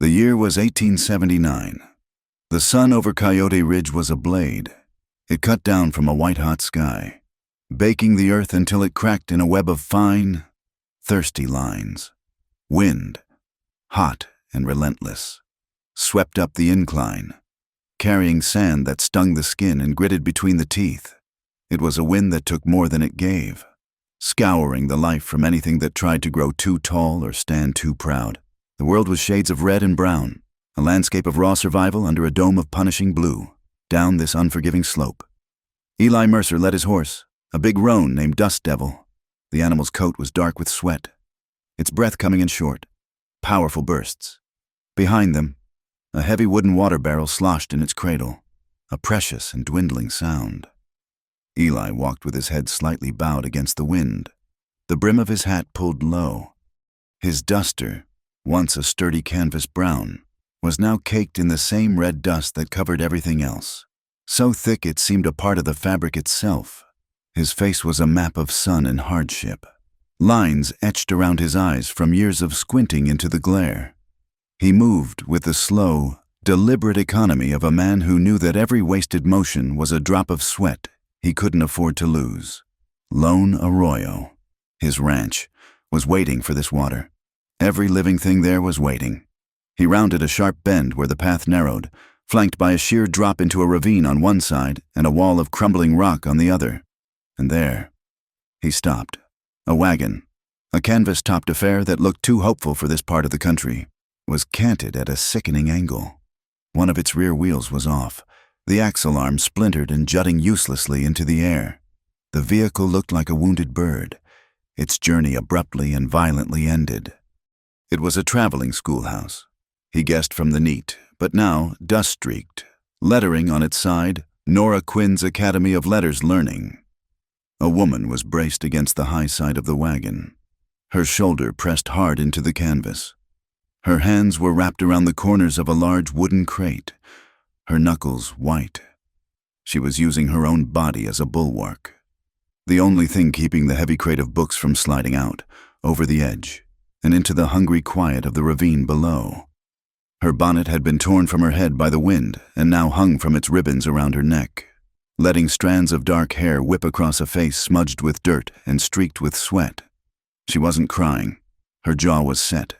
The year was 1879. The sun over Coyote Ridge was a blade. It cut down from a white-hot sky, baking the earth until it cracked in a web of fine, thirsty lines. Wind, hot and relentless, swept up the incline, carrying sand that stung the skin and gritted between the teeth. It was a wind that took more than it gave, scouring the life from anything that tried to grow too tall or stand too proud. The world was shades of red and brown, a landscape of raw survival under a dome of punishing blue, down this unforgiving slope. Eli Mercer led his horse, a big roan named Dust Devil. The animal's coat was dark with sweat, its breath coming in short, powerful bursts. Behind them, a heavy wooden water barrel sloshed in its cradle, a precious and dwindling sound. Eli walked with his head slightly bowed against the wind, the brim of his hat pulled low. His duster, once a sturdy canvas brown, was now caked in the same red dust that covered everything else, so thick it seemed a part of the fabric itself. His face was a map of sun and hardship, lines etched around his eyes from years of squinting into the glare. He moved with the slow, deliberate economy of a man who knew that every wasted motion was a drop of sweat he couldn't afford to lose. Lone Arroyo, his ranch, was waiting for this water. Every living thing there was waiting. He rounded a sharp bend where the path narrowed, flanked by a sheer drop into a ravine on one side and a wall of crumbling rock on the other. And there, he stopped. A wagon, a canvas-topped affair that looked too hopeful for this part of the country, was canted at a sickening angle. One of its rear wheels was off, the axle arm splintered and jutting uselessly into the air. The vehicle looked like a wounded bird, its journey abruptly and violently ended. It was a traveling schoolhouse, he guessed from the neat, but now dust-streaked, lettering on its side, Nora Quinn's Academy of Letters Learning. A woman was braced against the high side of the wagon, her shoulder pressed hard into the canvas. Her hands were wrapped around the corners of a large wooden crate, her knuckles white. She was using her own body as a bulwark, the only thing keeping the heavy crate of books from sliding out, over the edge, and into the hungry quiet of the ravine below. Her bonnet had been torn from her head by the wind and now hung from its ribbons around her neck, letting strands of dark hair whip across a face smudged with dirt and streaked with sweat. She wasn't crying. Her jaw was set,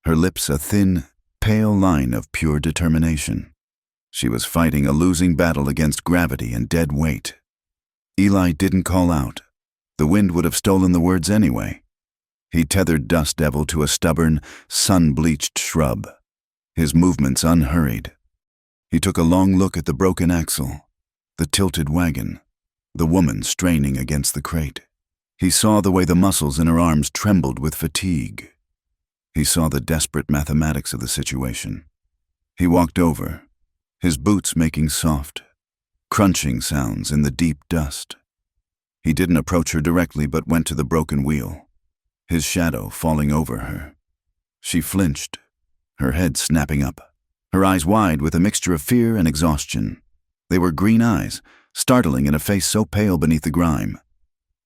her lips a thin, pale line of pure determination. She was fighting a losing battle against gravity and dead weight. Eli didn't call out. The wind would have stolen the words anyway. He tethered Dust Devil to a stubborn, sun-bleached shrub, his movements unhurried. He took a long look at the broken axle, the tilted wagon, the woman straining against the crate. He saw the way the muscles in her arms trembled with fatigue. He saw the desperate mathematics of the situation. He walked over, his boots making soft, crunching sounds in the deep dust. He didn't approach her directly but went to the broken wheel, his shadow falling over her. She flinched, her head snapping up, her eyes wide with a mixture of fear and exhaustion. They were green eyes, startling in a face so pale beneath the grime.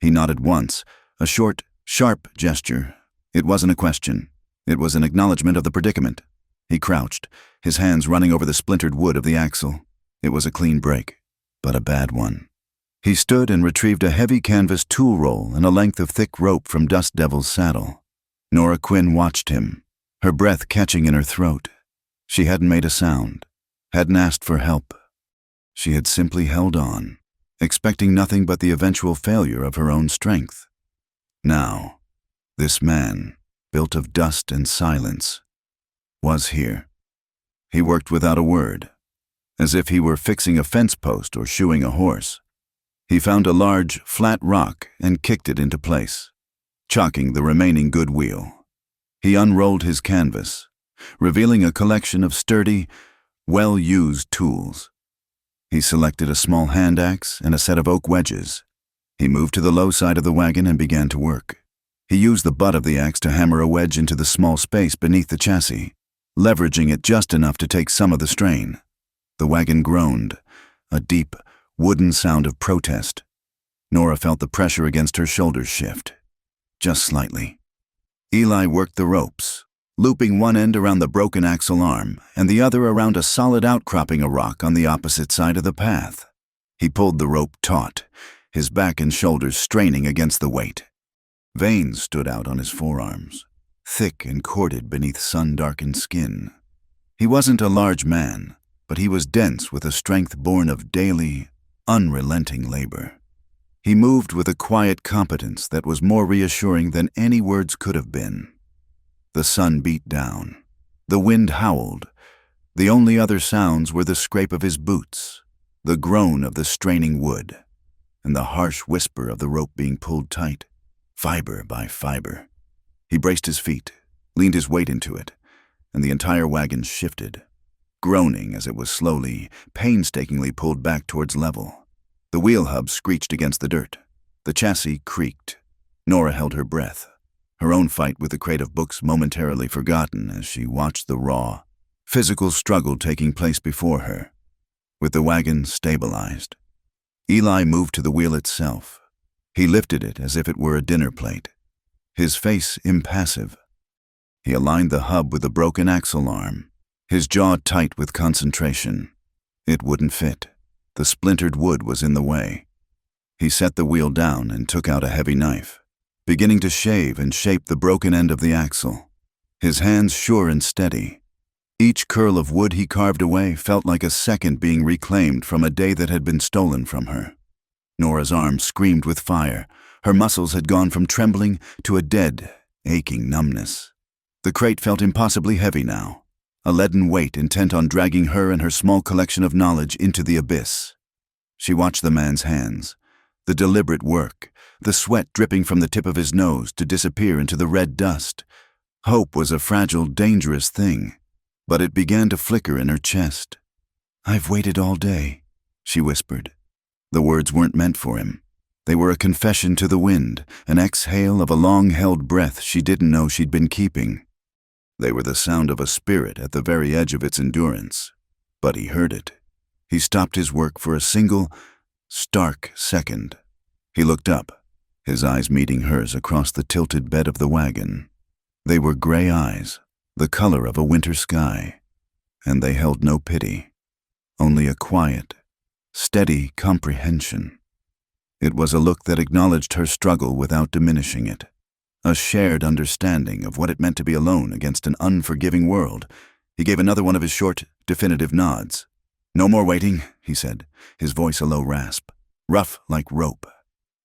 He nodded once, a short, sharp gesture. It wasn't a question. It was an acknowledgement of the predicament. He crouched, his hands running over the splintered wood of the axle. It was a clean break, but a bad one. He stood and retrieved a heavy canvas tool roll and a length of thick rope from Dust Devil's saddle. Nora Quinn watched him, her breath catching in her throat. She hadn't made a sound, hadn't asked for help. She had simply held on, expecting nothing but the eventual failure of her own strength. Now, this man, built of dust and silence, was here. He worked without a word, as if he were fixing a fence post or shoeing a horse. He found a large, flat rock and kicked it into place, chalking the remaining good wheel. He unrolled his canvas, revealing a collection of sturdy, well-used tools. He selected a small hand axe and a set of oak wedges. He moved to the low side of the wagon and began to work. He used the butt of the axe to hammer a wedge into the small space beneath the chassis, leveraging it just enough to take some of the strain. The wagon groaned, a deep, wooden sound of protest. Nora felt the pressure against her shoulders shift, just slightly. Eli worked the ropes, looping one end around the broken axle arm and the other around a solid outcropping of rock on the opposite side of the path. He pulled the rope taut, his back and shoulders straining against the weight. Veins stood out on his forearms, thick and corded beneath sun-darkened skin. He wasn't a large man, but he was dense with a strength born of daily, unrelenting labor. He moved with a quiet competence that was more reassuring than any words could have been. The sun beat down. The wind howled. The only other sounds were the scrape of his boots, the groan of the straining wood, and the harsh whisper of the rope being pulled tight, fiber by fiber. He braced his feet, leaned his weight into it, and the entire wagon shifted, groaning as it was slowly, painstakingly pulled back towards level. The wheel hub screeched against the dirt. The chassis creaked. Nora held her breath, her own fight with the crate of books momentarily forgotten as she watched the raw, physical struggle taking place before her. With the wagon stabilized, Eli moved to the wheel itself. He lifted it as if it were a dinner plate, his face impassive. He aligned the hub with the broken axle arm, his jaw tight with concentration. It wouldn't fit. The splintered wood was in the way. He set the wheel down and took out a heavy knife, beginning to shave and shape the broken end of the axle, his hands sure and steady. Each curl of wood he carved away felt like a second being reclaimed from a day that had been stolen from her. Nora's arms screamed with fire. Her muscles had gone from trembling to a dead, aching numbness. The crate felt impossibly heavy now, a leaden weight intent on dragging her and her small collection of knowledge into the abyss. She watched the man's hands, the deliberate work, the sweat dripping from the tip of his nose to disappear into the red dust. Hope was a fragile, dangerous thing, but it began to flicker in her chest. "I've waited all day," she whispered. The words weren't meant for him. They were a confession to the wind, an exhale of a long-held breath she didn't know she'd been keeping. They were the sound of a spirit at the very edge of its endurance, but he heard it. He stopped his work for a single, stark second. He looked up, his eyes meeting hers across the tilted bed of the wagon. They were gray eyes, the color of a winter sky, and they held no pity, only a quiet, steady comprehension. It was a look that acknowledged her struggle without diminishing it, a shared understanding of what it meant to be alone against an unforgiving world. He gave another one of his short, definitive nods. "No more waiting," he said, his voice a low rasp, rough like rope.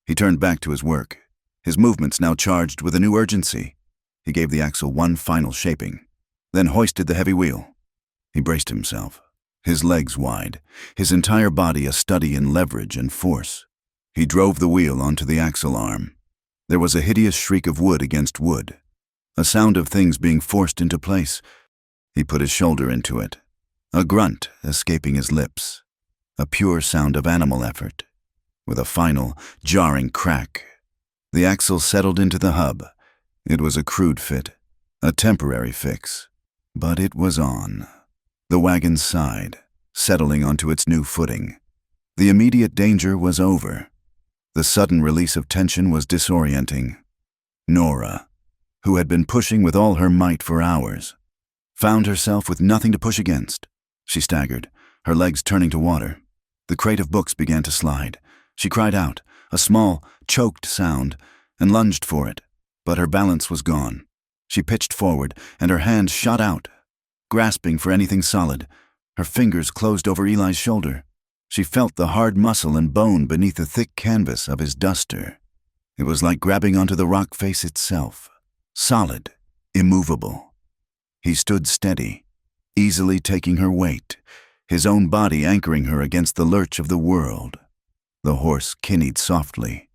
He turned back to his work, his movements now charged with a new urgency. He gave the axle one final shaping, then hoisted the heavy wheel. He braced himself, his legs wide, his entire body a study in leverage and force. He drove the wheel onto the axle arm. There was a hideous shriek of wood against wood, a sound of things being forced into place. He put his shoulder into it, a grunt escaping his lips, a pure sound of animal effort. With a final, jarring crack, the axle settled into the hub. It was a crude fit, a temporary fix, but it was on. The wagon sighed, settling onto its new footing. The immediate danger was over. The sudden release of tension was disorienting. Nora, who had been pushing with all her might for hours, found herself with nothing to push against. She staggered, her legs turning to water. The crate of books began to slide. She cried out, a small, choked sound, and lunged for it, but her balance was gone. She pitched forward, and her hand shot out, grasping for anything solid. Her fingers closed over Eli's shoulder. She felt the hard muscle and bone beneath the thick canvas of his duster. It was like grabbing onto the rock face itself, solid, immovable. He stood steady, easily taking her weight, his own body anchoring her against the lurch of the world. The horse kinnied softly.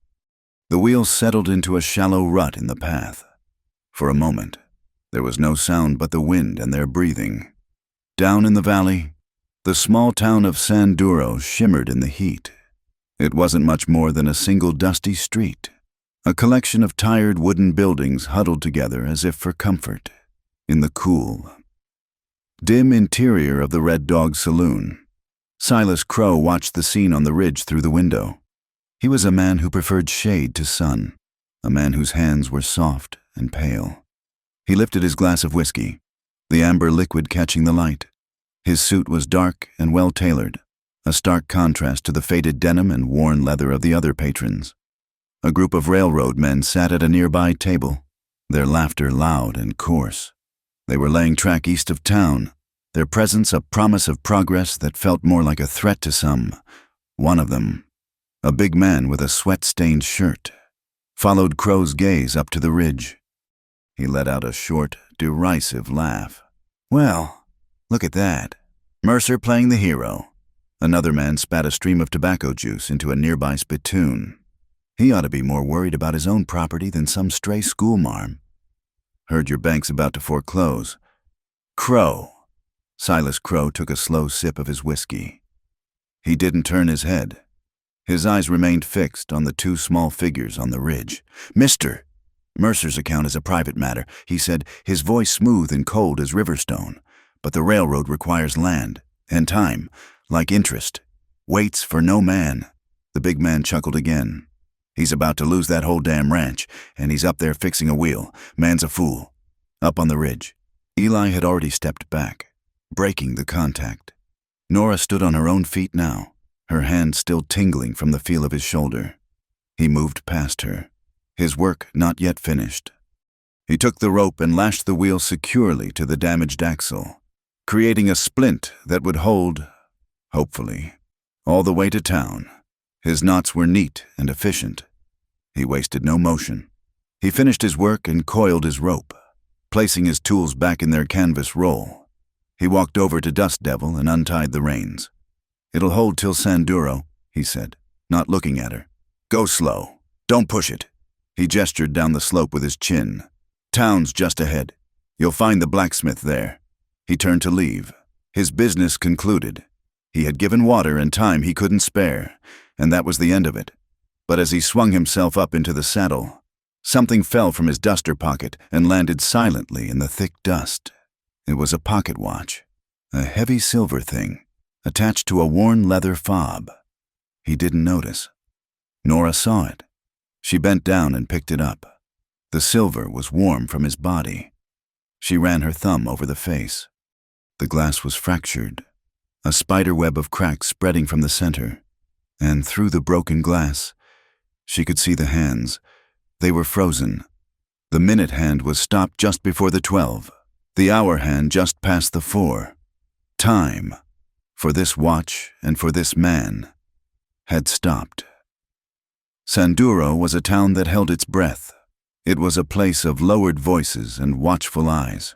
The wheels settled into a shallow rut in the path. For a moment, there was no sound but the wind and their breathing. Down in the valley, the small town of San Duro shimmered in the heat. It wasn't much more than a single dusty street, a collection of tired wooden buildings huddled together as if for comfort, in the cool, dim interior of the Red Dog Saloon. Silas Crow watched the scene on the ridge through the window. He was a man who preferred shade to sun, a man whose hands were soft and pale. He lifted his glass of whiskey, the amber liquid catching the light. His suit was dark and well-tailored, a stark contrast to the faded denim and worn leather of the other patrons. A group of railroad men sat at a nearby table, their laughter loud and coarse. They were laying track east of town, their presence a promise of progress that felt more like a threat to some. One of them, a big man with a sweat-stained shirt, followed Crow's gaze up to the ridge. He let out a short, derisive laugh. "Well, look at that. Mercer playing the hero." Another man spat a stream of tobacco juice into a nearby spittoon. He ought to be more worried about his own property than some stray schoolmarm. "Heard your bank's about to foreclose." "Crow." Silas Crow took a slow sip of his whiskey. He didn't turn his head. His eyes remained fixed on the two small figures on the ridge. "Mister, Mercer's account is a private matter," he said, his voice smooth and cold as riverstone. "But the railroad requires land and time, like interest. Waits for no man." The big man chuckled again. "He's about to lose that whole damn ranch, and he's up there fixing a wheel. Man's a fool." Up on the ridge, Eli had already stepped back, breaking the contact. Nora stood on her own feet now, her hand still tingling from the feel of his shoulder. He moved past her, his work not yet finished. He took the rope and lashed the wheel securely to the damaged axle, creating a splint that would hold, hopefully, all the way to town. His knots were neat and efficient. He wasted no motion. He finished his work and coiled his rope, placing his tools back in their canvas roll. He walked over to Dust Devil and untied the reins. "It'll hold till Sanduro," he said, not looking at her. "Go slow. Don't push it." He gestured down the slope with his chin. "Town's just ahead. You'll find the blacksmith there." He turned to leave, his business concluded. He had given water and time he couldn't spare, and that was the end of it. But as he swung himself up into the saddle, something fell from his duster pocket and landed silently in the thick dust. It was a pocket watch, a heavy silver thing, attached to a worn leather fob. He didn't notice. Nora saw it. She bent down and picked it up. The silver was warm from his body. She ran her thumb over the face. The glass was fractured, a spider web of cracks spreading from the center, and through the broken glass, she could see the hands. They were frozen. The minute hand was stopped just before the 12, the hour hand just past the 4. Time, for this watch and for this man, had stopped. Sanduro was a town that held its breath. It was a place of lowered voices and watchful eyes,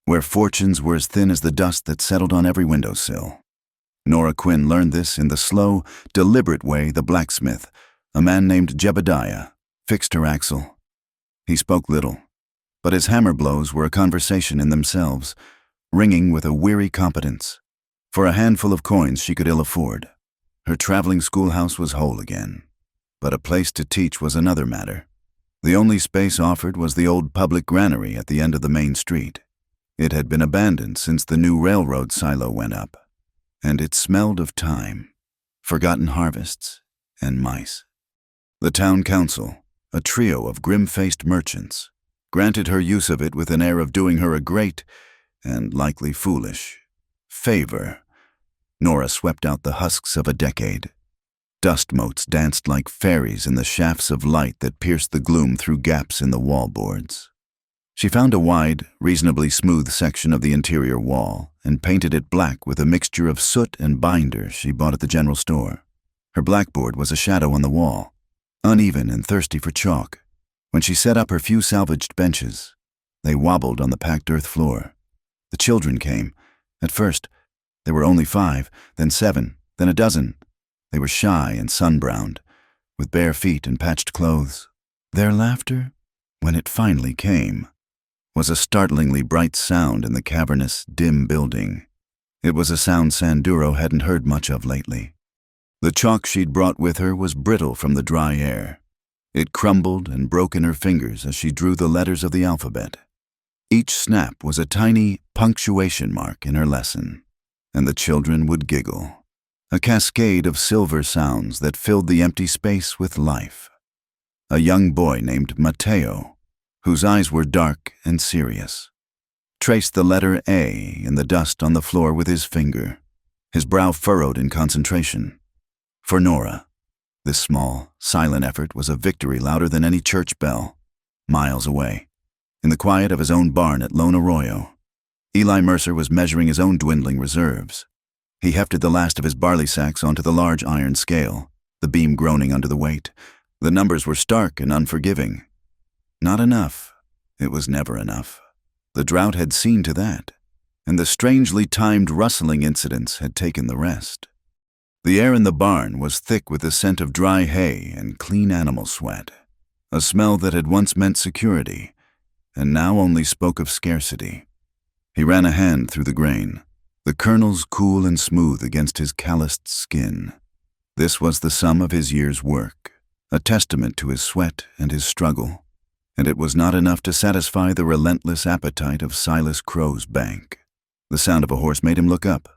where fortunes were as thin as the dust that settled on every windowsill. Nora Quinn learned this in the slow, deliberate way the blacksmith, a man named Jebediah, fixed her axle. He spoke little, but his hammer blows were a conversation in themselves, ringing with a weary competence. For a handful of coins she could ill afford. Her traveling schoolhouse was whole again, but a place to teach was another matter. The only space offered was the old public granary at the end of the main street. It had been abandoned since the new railroad silo went up, and it smelled of time, forgotten harvests, and mice. The town council, a trio of grim-faced merchants, granted her use of it with an air of doing her a great, and likely foolish, favor. Nora swept out the husks of a decade. Dust motes danced like fairies in the shafts of light that pierced the gloom through gaps in the wallboards. She found a wide, reasonably smooth section of the interior wall and painted it black with a mixture of soot and binder she bought at the general store. Her blackboard was a shadow on the wall, uneven and thirsty for chalk. When she set up her few salvaged benches, they wobbled on the packed earth floor. The children came. At first, there were only 5, then 7, then a dozen. They were shy and sun-browned, with bare feet and patched clothes. Their laughter, when it finally came, was a startlingly bright sound in the cavernous, dim building. It was a sound Sanduro hadn't heard much of lately. The chalk she'd brought with her was brittle from the dry air. It crumbled and broke in her fingers as she drew the letters of the alphabet. Each snap was a tiny punctuation mark in her lesson, and the children would giggle. A cascade of silver sounds that filled the empty space with life. A young boy named Mateo, whose eyes were dark and serious. Traced the letter A in the dust on the floor with his finger, his brow furrowed in concentration. For Nora, this small, silent effort was a victory louder than any church bell. Miles away, in the quiet of his own barn at Lone Arroyo, Eli Mercer was measuring his own dwindling reserves. He hefted the last of his barley sacks onto the large iron scale, the beam groaning under the weight. The numbers were stark and unforgiving. Not enough. It was never enough. The drought had seen to that, and the strangely timed rustling incidents had taken the rest. The air in the barn was thick with the scent of dry hay and clean animal sweat, a smell that had once meant security, and now only spoke of scarcity. He ran a hand through the grain, the kernels cool and smooth against his calloused skin. This was the sum of his year's work, a testament to his sweat and his struggle, and it was not enough to satisfy the relentless appetite of Silas Crow's bank. The sound of a horse made him look up.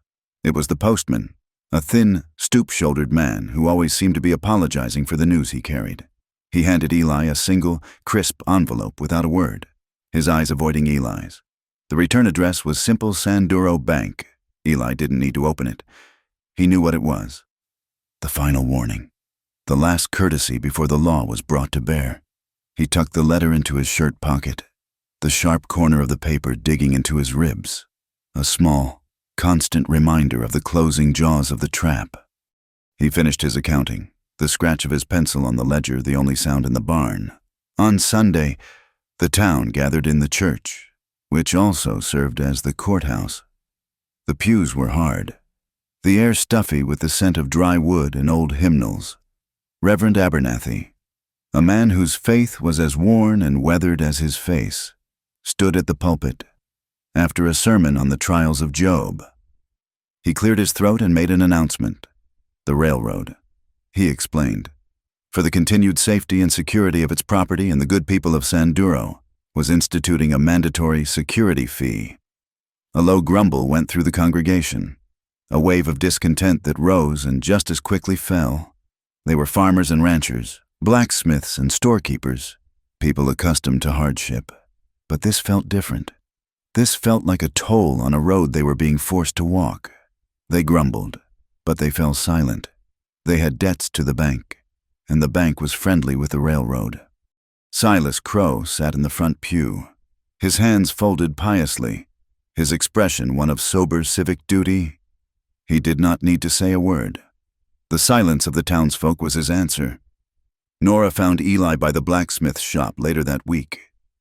It was the postman, a thin, stoop-shouldered man who always seemed to be apologizing for the news he carried. He handed Eli a single, crisp envelope without a word, his eyes avoiding Eli's. The return address was Simple Sanduro Bank. Eli didn't need to open it. He knew what it was. The final warning. The last courtesy before the law was brought to bear. He tucked the letter into his shirt pocket, the sharp corner of the paper digging into his ribs, a small, constant reminder of the closing jaws of the trap. He finished his accounting, the scratch of his pencil on the ledger the only sound in the barn. On Sunday, the town gathered in the church, which also served as the courthouse. The pews were hard, the air stuffy with the scent of dry wood and old hymnals. Reverend Abernathy, a man whose faith was as worn and weathered as his face, stood at the pulpit after a sermon on the trials of Job. He cleared his throat and made an announcement. The railroad, he explained, for the continued safety and security of its property and the good people of Sanduro, was instituting a mandatory security fee. A low grumble went through the congregation, a wave of discontent that rose and just as quickly fell. They were farmers and ranchers, blacksmiths and storekeepers, people accustomed to hardship. But this felt different. This felt like a toll on a road they were being forced to walk. They grumbled, but they fell silent. They had debts to the bank, and the bank was friendly with the railroad. Silas Crow sat in the front pew, his hands folded piously, his expression one of sober civic duty. He did not need to say a word. The silence of the townsfolk was his answer. Nora found Eli by the blacksmith shop later that week.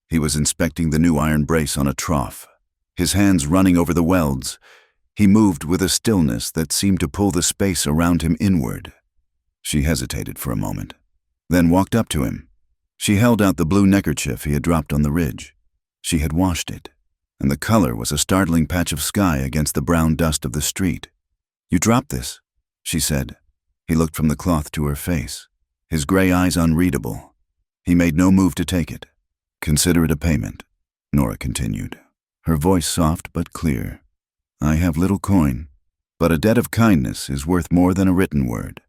He was inspecting the new iron brace on a trough, his hands running over the welds. He moved with a stillness that seemed to pull the space around him inward. She hesitated for a moment, then walked up to him. She held out the blue neckerchief he had dropped on the ridge. She had washed it, and the color was a startling patch of sky against the brown dust of the street. "You dropped this," she said. He looked from the cloth to her face, his gray eyes unreadable. He made no move to take it. "Consider it a payment," Nora continued, her voice soft but clear. "I have little coin, but a debt of kindness is worth more than a written word,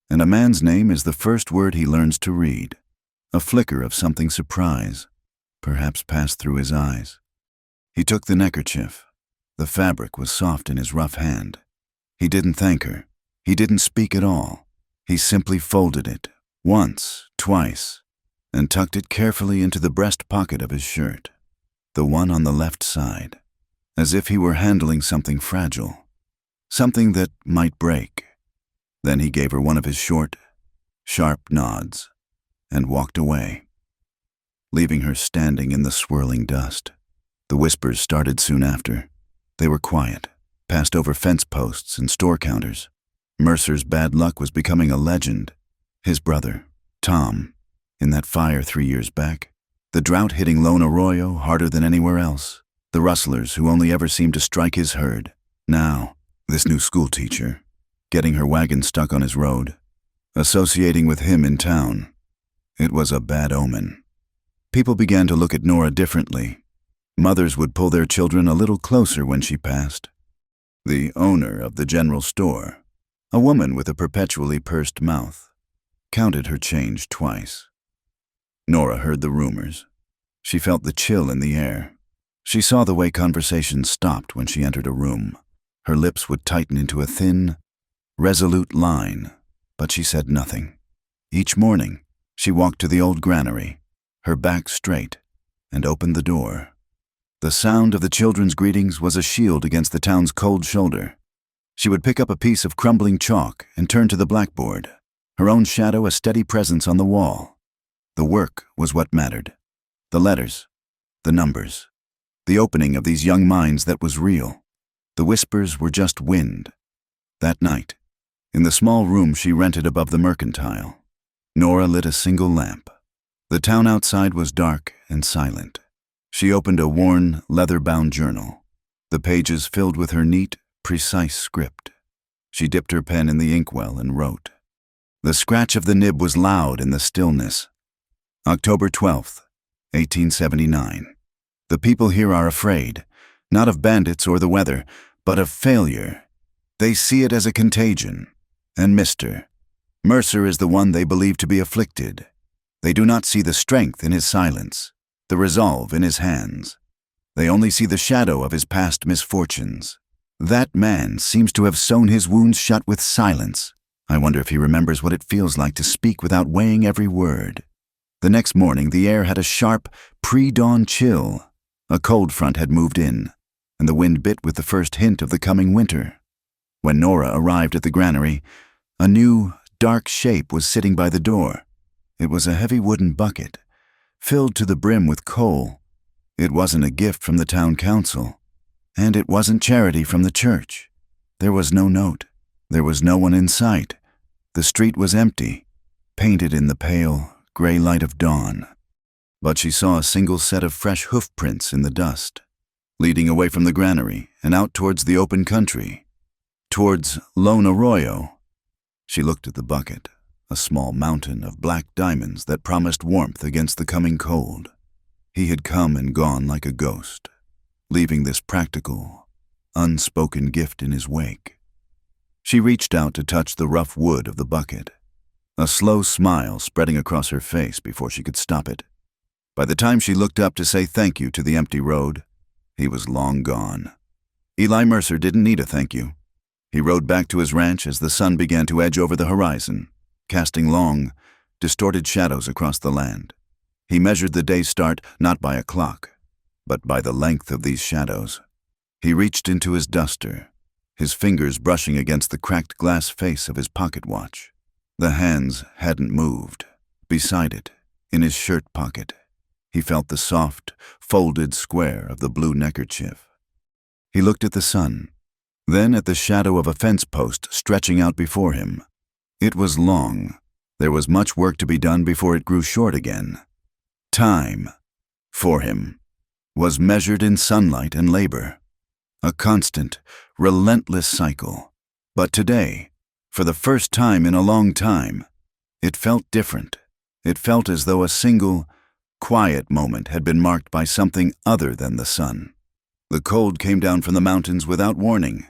and a man's name is the first word he learns to read." A flicker of something surprise, perhaps, passed through his eyes. He took the neckerchief. The fabric was soft in his rough hand. He didn't thank her. He didn't speak at all. He simply folded it, once, twice, and tucked it carefully into the breast pocket of his shirt, the one on the left side, as if he were handling something fragile, something that might break. Then he gave her one of his short, sharp nods and walked away, leaving her standing in the swirling dust. The whispers started soon after. They were quiet, passed over fence posts and store counters. Mercer's bad luck was becoming a legend. His brother, Tom, in that fire 3 years back, the drought hitting Lone Arroyo harder than anywhere else, the rustlers who only ever seemed to strike his herd. Now, this new schoolteacher, getting her wagon stuck on his road, associating with him in town. It was a bad omen. People began to look at Nora differently. Mothers would pull their children a little closer when she passed. The owner of the general store, a woman with a perpetually pursed mouth, counted her change twice. Nora heard the rumors. She felt the chill in the air. She saw the way conversations stopped when she entered a room. Her lips would tighten into a thin, resolute line, but she said nothing. Each morning, she walked to the old granary, her back straight, and opened the door. The sound of the children's greetings was a shield against the town's cold shoulder. She would pick up a piece of crumbling chalk and turn to the blackboard, her own shadow a steady presence on the wall. The work was what mattered. The letters, the numbers, the opening of these young minds that was real. The whispers were just wind. That night, in the small room she rented above the mercantile, Nora lit a single lamp. The town outside was dark and silent. She opened a worn, leather-bound journal, the pages filled with her neat, precise script. She dipped her pen in the inkwell and wrote. The scratch of the nib was loud in the stillness. October 12th, 1879. The people here are afraid, not of bandits or the weather, but of failure. They see it as a contagion. And Mr. Mercer is the one they believe to be afflicted. They do not see the strength in his silence, the resolve in his hands. They only see the shadow of his past misfortunes. That man seems to have sewn his wounds shut with silence. I wonder if he remembers what it feels like to speak without weighing every word. The next morning, the air had a sharp, pre-dawn chill. A cold front had moved in, and the wind bit with the first hint of the coming winter. When Nora arrived at the granary, a new, dark shape was sitting by the door. It was a heavy wooden bucket, filled to the brim with coal. It wasn't a gift from the town council, and it wasn't charity from the church. There was no note. There was no one in sight. The street was empty, painted in the pale, gray light of dawn. But she saw a single set of fresh hoof prints in the dust, leading away from the granary and out towards the open country, towards Lone Arroyo. She looked at the bucket, a small mountain of black diamonds that promised warmth against the coming cold. He had come and gone like a ghost, leaving this practical, unspoken gift in his wake. She reached out to touch the rough wood of the bucket, a slow smile spreading across her face before she could stop it. By the time she looked up to say thank you to the empty road, he was long gone. Eli Mercer didn't need a thank you. He rode back to his ranch as the sun began to edge over the horizon, casting long, distorted shadows across the land. He measured the day's start not by a clock, but by the length of these shadows. He reached into his duster, his fingers brushing against the cracked glass face of his pocket watch. The hands hadn't moved. Beside it, in his shirt pocket, he felt the soft, folded square of the blue neckerchief. He looked at the sun, then at the shadow of a fence post stretching out before him. It was long. There was much work to be done before it grew short again. Time, for him, was measured in sunlight and labor, a constant, relentless cycle. But today, for the first time in a long time, it felt different. It felt as though a single, quiet moment had been marked by something other than the sun. The cold came down from the mountains without warning.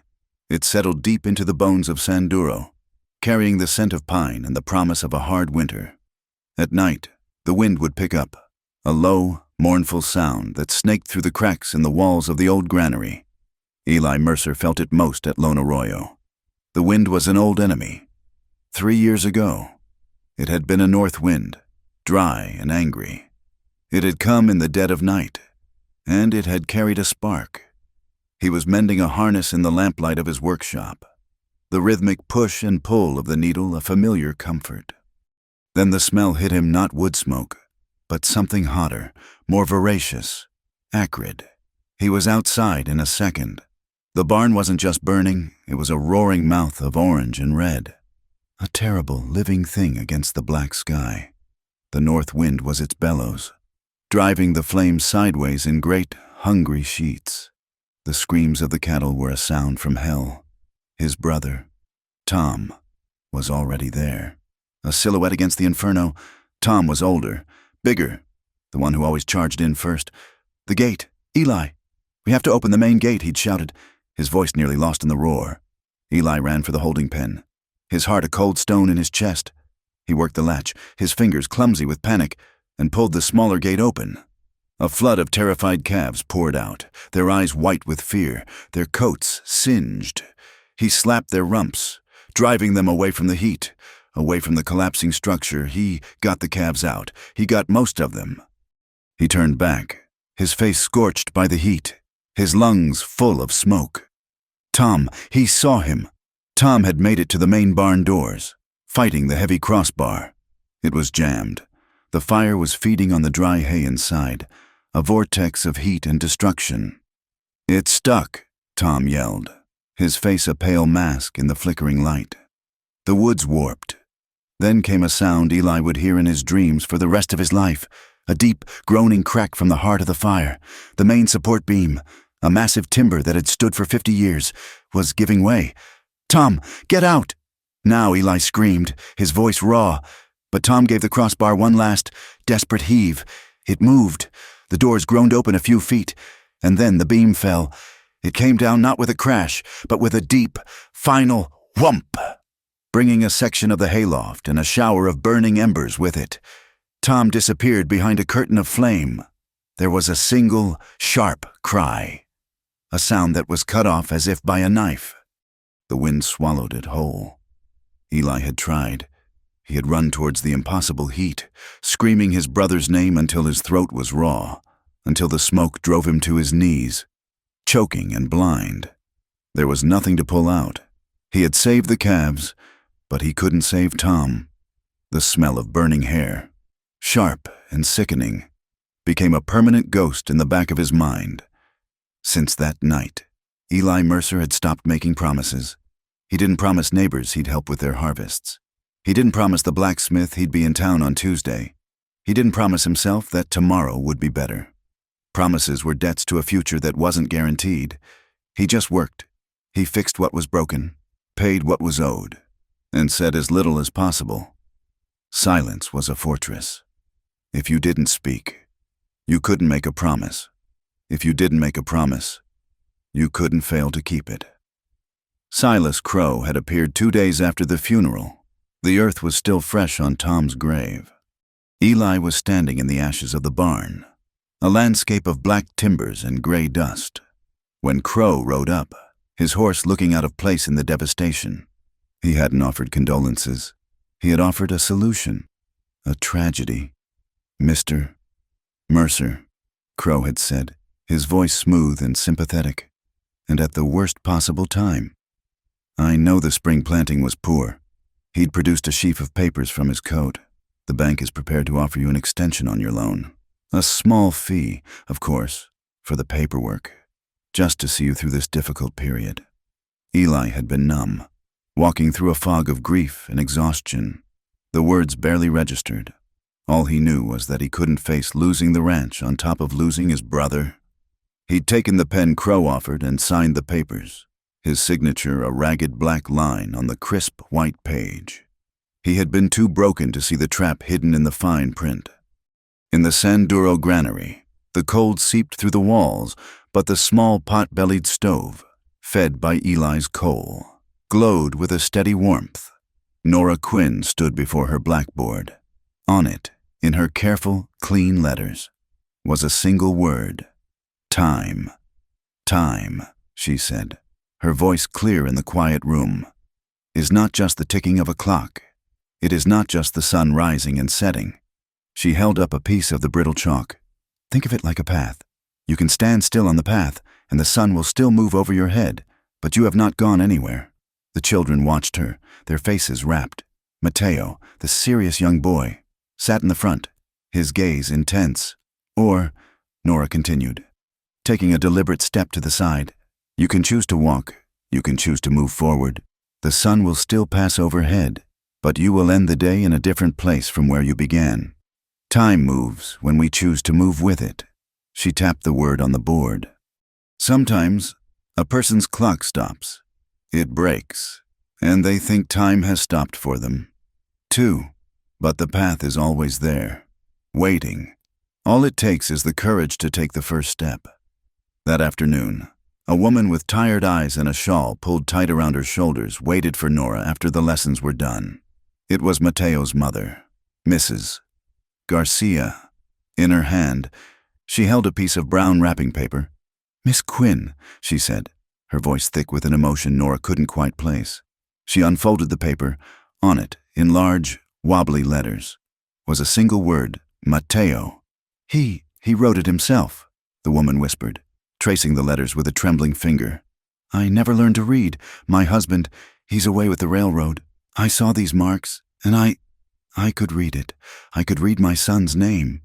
It settled deep into the bones of San Duro, carrying the scent of pine and the promise of a hard winter. At night, the wind would pick up, a low, mournful sound that snaked through the cracks in the walls of the old granary. Eli Mercer felt it most at Lone Arroyo. The wind was an old enemy. 3 years ago, it had been a north wind, dry and angry. It had come in the dead of night, and it had carried a spark. He was mending a harness in the lamplight of his workshop, the rhythmic push and pull of the needle a familiar comfort. Then the smell hit him, not wood smoke, but something hotter, more voracious, acrid. He was outside in a second. The barn wasn't just burning, it was a roaring mouth of orange and red. A terrible, living thing against the black sky. The north wind was its bellows, driving the flames sideways in great, hungry sheets. The screams of the cattle were a sound from hell. His brother, Tom, was already there. A silhouette against the inferno. Tom was older, bigger, the one who always charged in first. The gate! Eli! We have to open the main gate, he'd shouted, his voice nearly lost in the roar. Eli ran for the holding pen, his heart a cold stone in his chest. He worked the latch, his fingers clumsy with panic, and pulled the smaller gate open. A flood of terrified calves poured out, their eyes white with fear, their coats singed. He slapped their rumps, driving them away from the heat, away from the collapsing structure. He got the calves out. He got most of them. He turned back, his face scorched by the heat, his lungs full of smoke. Tom, he saw him. Tom had made it to the main barn doors, fighting the heavy crossbar. It was jammed. The fire was feeding on the dry hay inside, a vortex of heat and destruction. "It stuck," Tom yelled, his face a pale mask in the flickering light. The woods warped. Then came a sound Eli would hear in his dreams for the rest of his life, a deep, groaning crack from the heart of the fire. The main support beam, a massive timber that had stood for 50 years, was giving way. "Tom, get out!" Now Eli screamed, his voice raw, but Tom gave the crossbar one last, desperate heave. It moved. The doors groaned open a few feet, and then the beam fell. It came down not with a crash, but with a deep, final whump, bringing a section of the hayloft and a shower of burning embers with it. Tom disappeared behind a curtain of flame. There was a single, sharp cry, a sound that was cut off as if by a knife. The wind swallowed it whole. Eli had tried. He had run towards the impossible heat, screaming his brother's name until his throat was raw, until the smoke drove him to his knees, choking and blind. There was nothing to pull out. He had saved the calves, but he couldn't save Tom. The smell of burning hair, sharp and sickening, became a permanent ghost in the back of his mind. Since that night, Eli Mercer had stopped making promises. He didn't promise neighbors he'd help with their harvests. He didn't promise the blacksmith he'd be in town on Tuesday. He didn't promise himself that tomorrow would be better. Promises were debts to a future that wasn't guaranteed. He just worked. He fixed what was broken, paid what was owed, and said as little as possible. Silence was a fortress. If you didn't speak, you couldn't make a promise. If you didn't make a promise, you couldn't fail to keep it. Silas Crow had appeared 2 days after the funeral. The earth was still fresh on Tom's grave. Eli was standing in the ashes of the barn, a landscape of black timbers and gray dust, when Crow rode up, his horse looking out of place in the devastation. He hadn't offered condolences. He had offered a solution, a tragedy. "Mr. Mercer," Crow had said, his voice smooth and sympathetic, "and at the worst possible time. I know the spring planting was poor." He'd produced a sheaf of papers from his coat. "The bank is prepared to offer you an extension on your loan. A small fee, of course, for the paperwork, just to see you through this difficult period." Eli had been numb, walking through a fog of grief and exhaustion. The words barely registered. All he knew was that he couldn't face losing the ranch on top of losing his brother. He'd taken the pen Crow offered and signed the papers, his signature a ragged black line on the crisp white page. He had been too broken to see the trap hidden in the fine print. In the Sanduro granary, the cold seeped through the walls, but the small pot-bellied stove, fed by Eli's coal, glowed with a steady warmth. Nora Quinn stood before her blackboard. On it, in her careful, clean letters, was a single word: time. "Time," she said, her voice clear in the quiet room, "is not just the ticking of a clock. It is not just the sun rising and setting." She held up a piece of the brittle chalk. "Think of it like a path. You can stand still on the path, and the sun will still move over your head, but you have not gone anywhere." The children watched her, their faces rapt. Mateo, the serious young boy, sat in the front, his gaze intense. "Or," Nora continued, taking a deliberate step to the side, "you can choose to walk, you can choose to move forward. The sun will still pass overhead, but you will end the day in a different place from where you began. Time moves when we choose to move with it." She tapped the word on the board. Sometimes, a person's clock stops. It breaks, and they think time has stopped for them, too. But the path is always there, waiting. All it takes is the courage to take the first step. That afternoon, a woman with tired eyes and a shawl pulled tight around her shoulders waited for Nora after the lessons were done. It was Mateo's mother, Mrs. Garcia. In her hand, She held a piece of brown wrapping paper. "Miss Quinn," she said, her voice thick with an emotion Nora couldn't quite place. She unfolded the paper. On it, in large, wobbly letters, was a single word, Matteo. He wrote it himself," the woman whispered, tracing the letters with a trembling finger. "I never learned to read. My husband, he's away with the railroad. I saw these marks, and I could read it. I could read my son's name."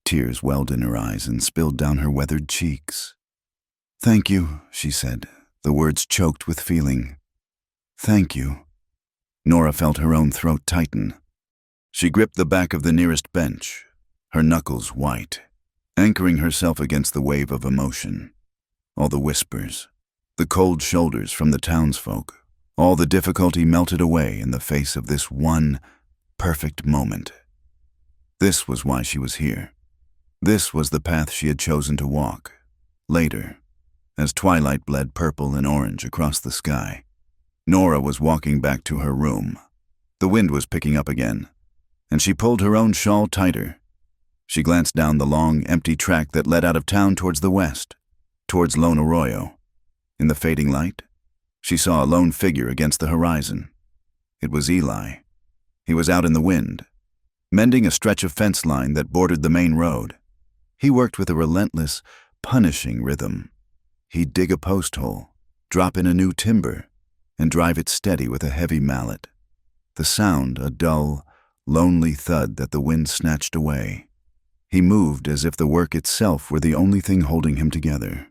Tears welled in her eyes and spilled down her weathered cheeks. "Thank you," she said, the words choked with feeling. "Thank you." Nora felt her own throat tighten. She gripped the back of the nearest bench, her knuckles white, anchoring herself against the wave of emotion. All the whispers, the cold shoulders from the townsfolk, all the difficulty melted away in the face of this one perfect moment. This was why she was here. This was the path she had chosen to walk. Later, as twilight bled purple and orange across the sky, Nora was walking back to her room. The wind was picking up again, and she pulled her own shawl tighter. She glanced down the long, empty track that led out of town towards the west, towards Lone Arroyo. In the fading light, she saw a lone figure against the horizon. It was Eli. He was out in the wind, mending a stretch of fence line that bordered the main road. He worked with a relentless, punishing rhythm. He'd dig a post hole, drop in a new timber, and drive it steady with a heavy mallet. The sound a dull, lonely thud that the wind snatched away. He moved as if the work itself were the only thing holding him together.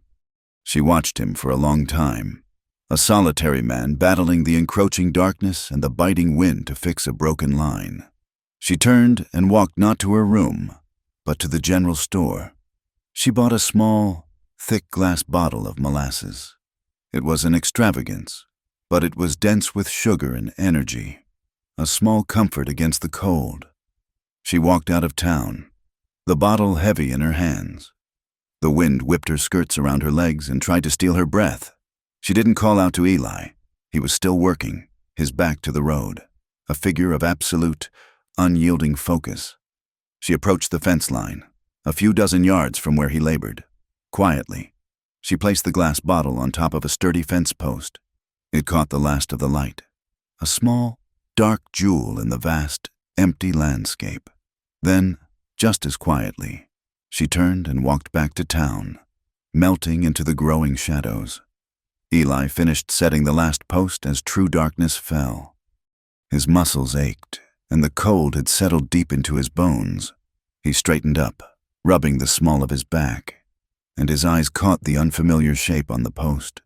She watched him for a long time, a solitary man battling the encroaching darkness and the biting wind to fix a broken line. She turned and walked not to her room, but to the general store. She bought a small, thick glass bottle of molasses. It was an extravagance, but it was dense with sugar and energy, a small comfort against the cold. She walked out of town, the bottle heavy in her hands. The wind whipped her skirts around her legs and tried to steal her breath. She didn't call out to Eli. He was still working, his back to the road, a figure of absolute, unyielding focus. She approached the fence line, a few dozen yards from where he labored. Quietly, she placed the glass bottle on top of a sturdy fence post. It caught the last of the light, a small, dark jewel in the vast, empty landscape. Then, just as quietly, she turned and walked back to town, melting into the growing shadows. Eli finished setting the last post as true darkness fell. His muscles ached, and the cold had settled deep into his bones. He straightened up, rubbing the small of his back, and his eyes caught the unfamiliar shape on the post.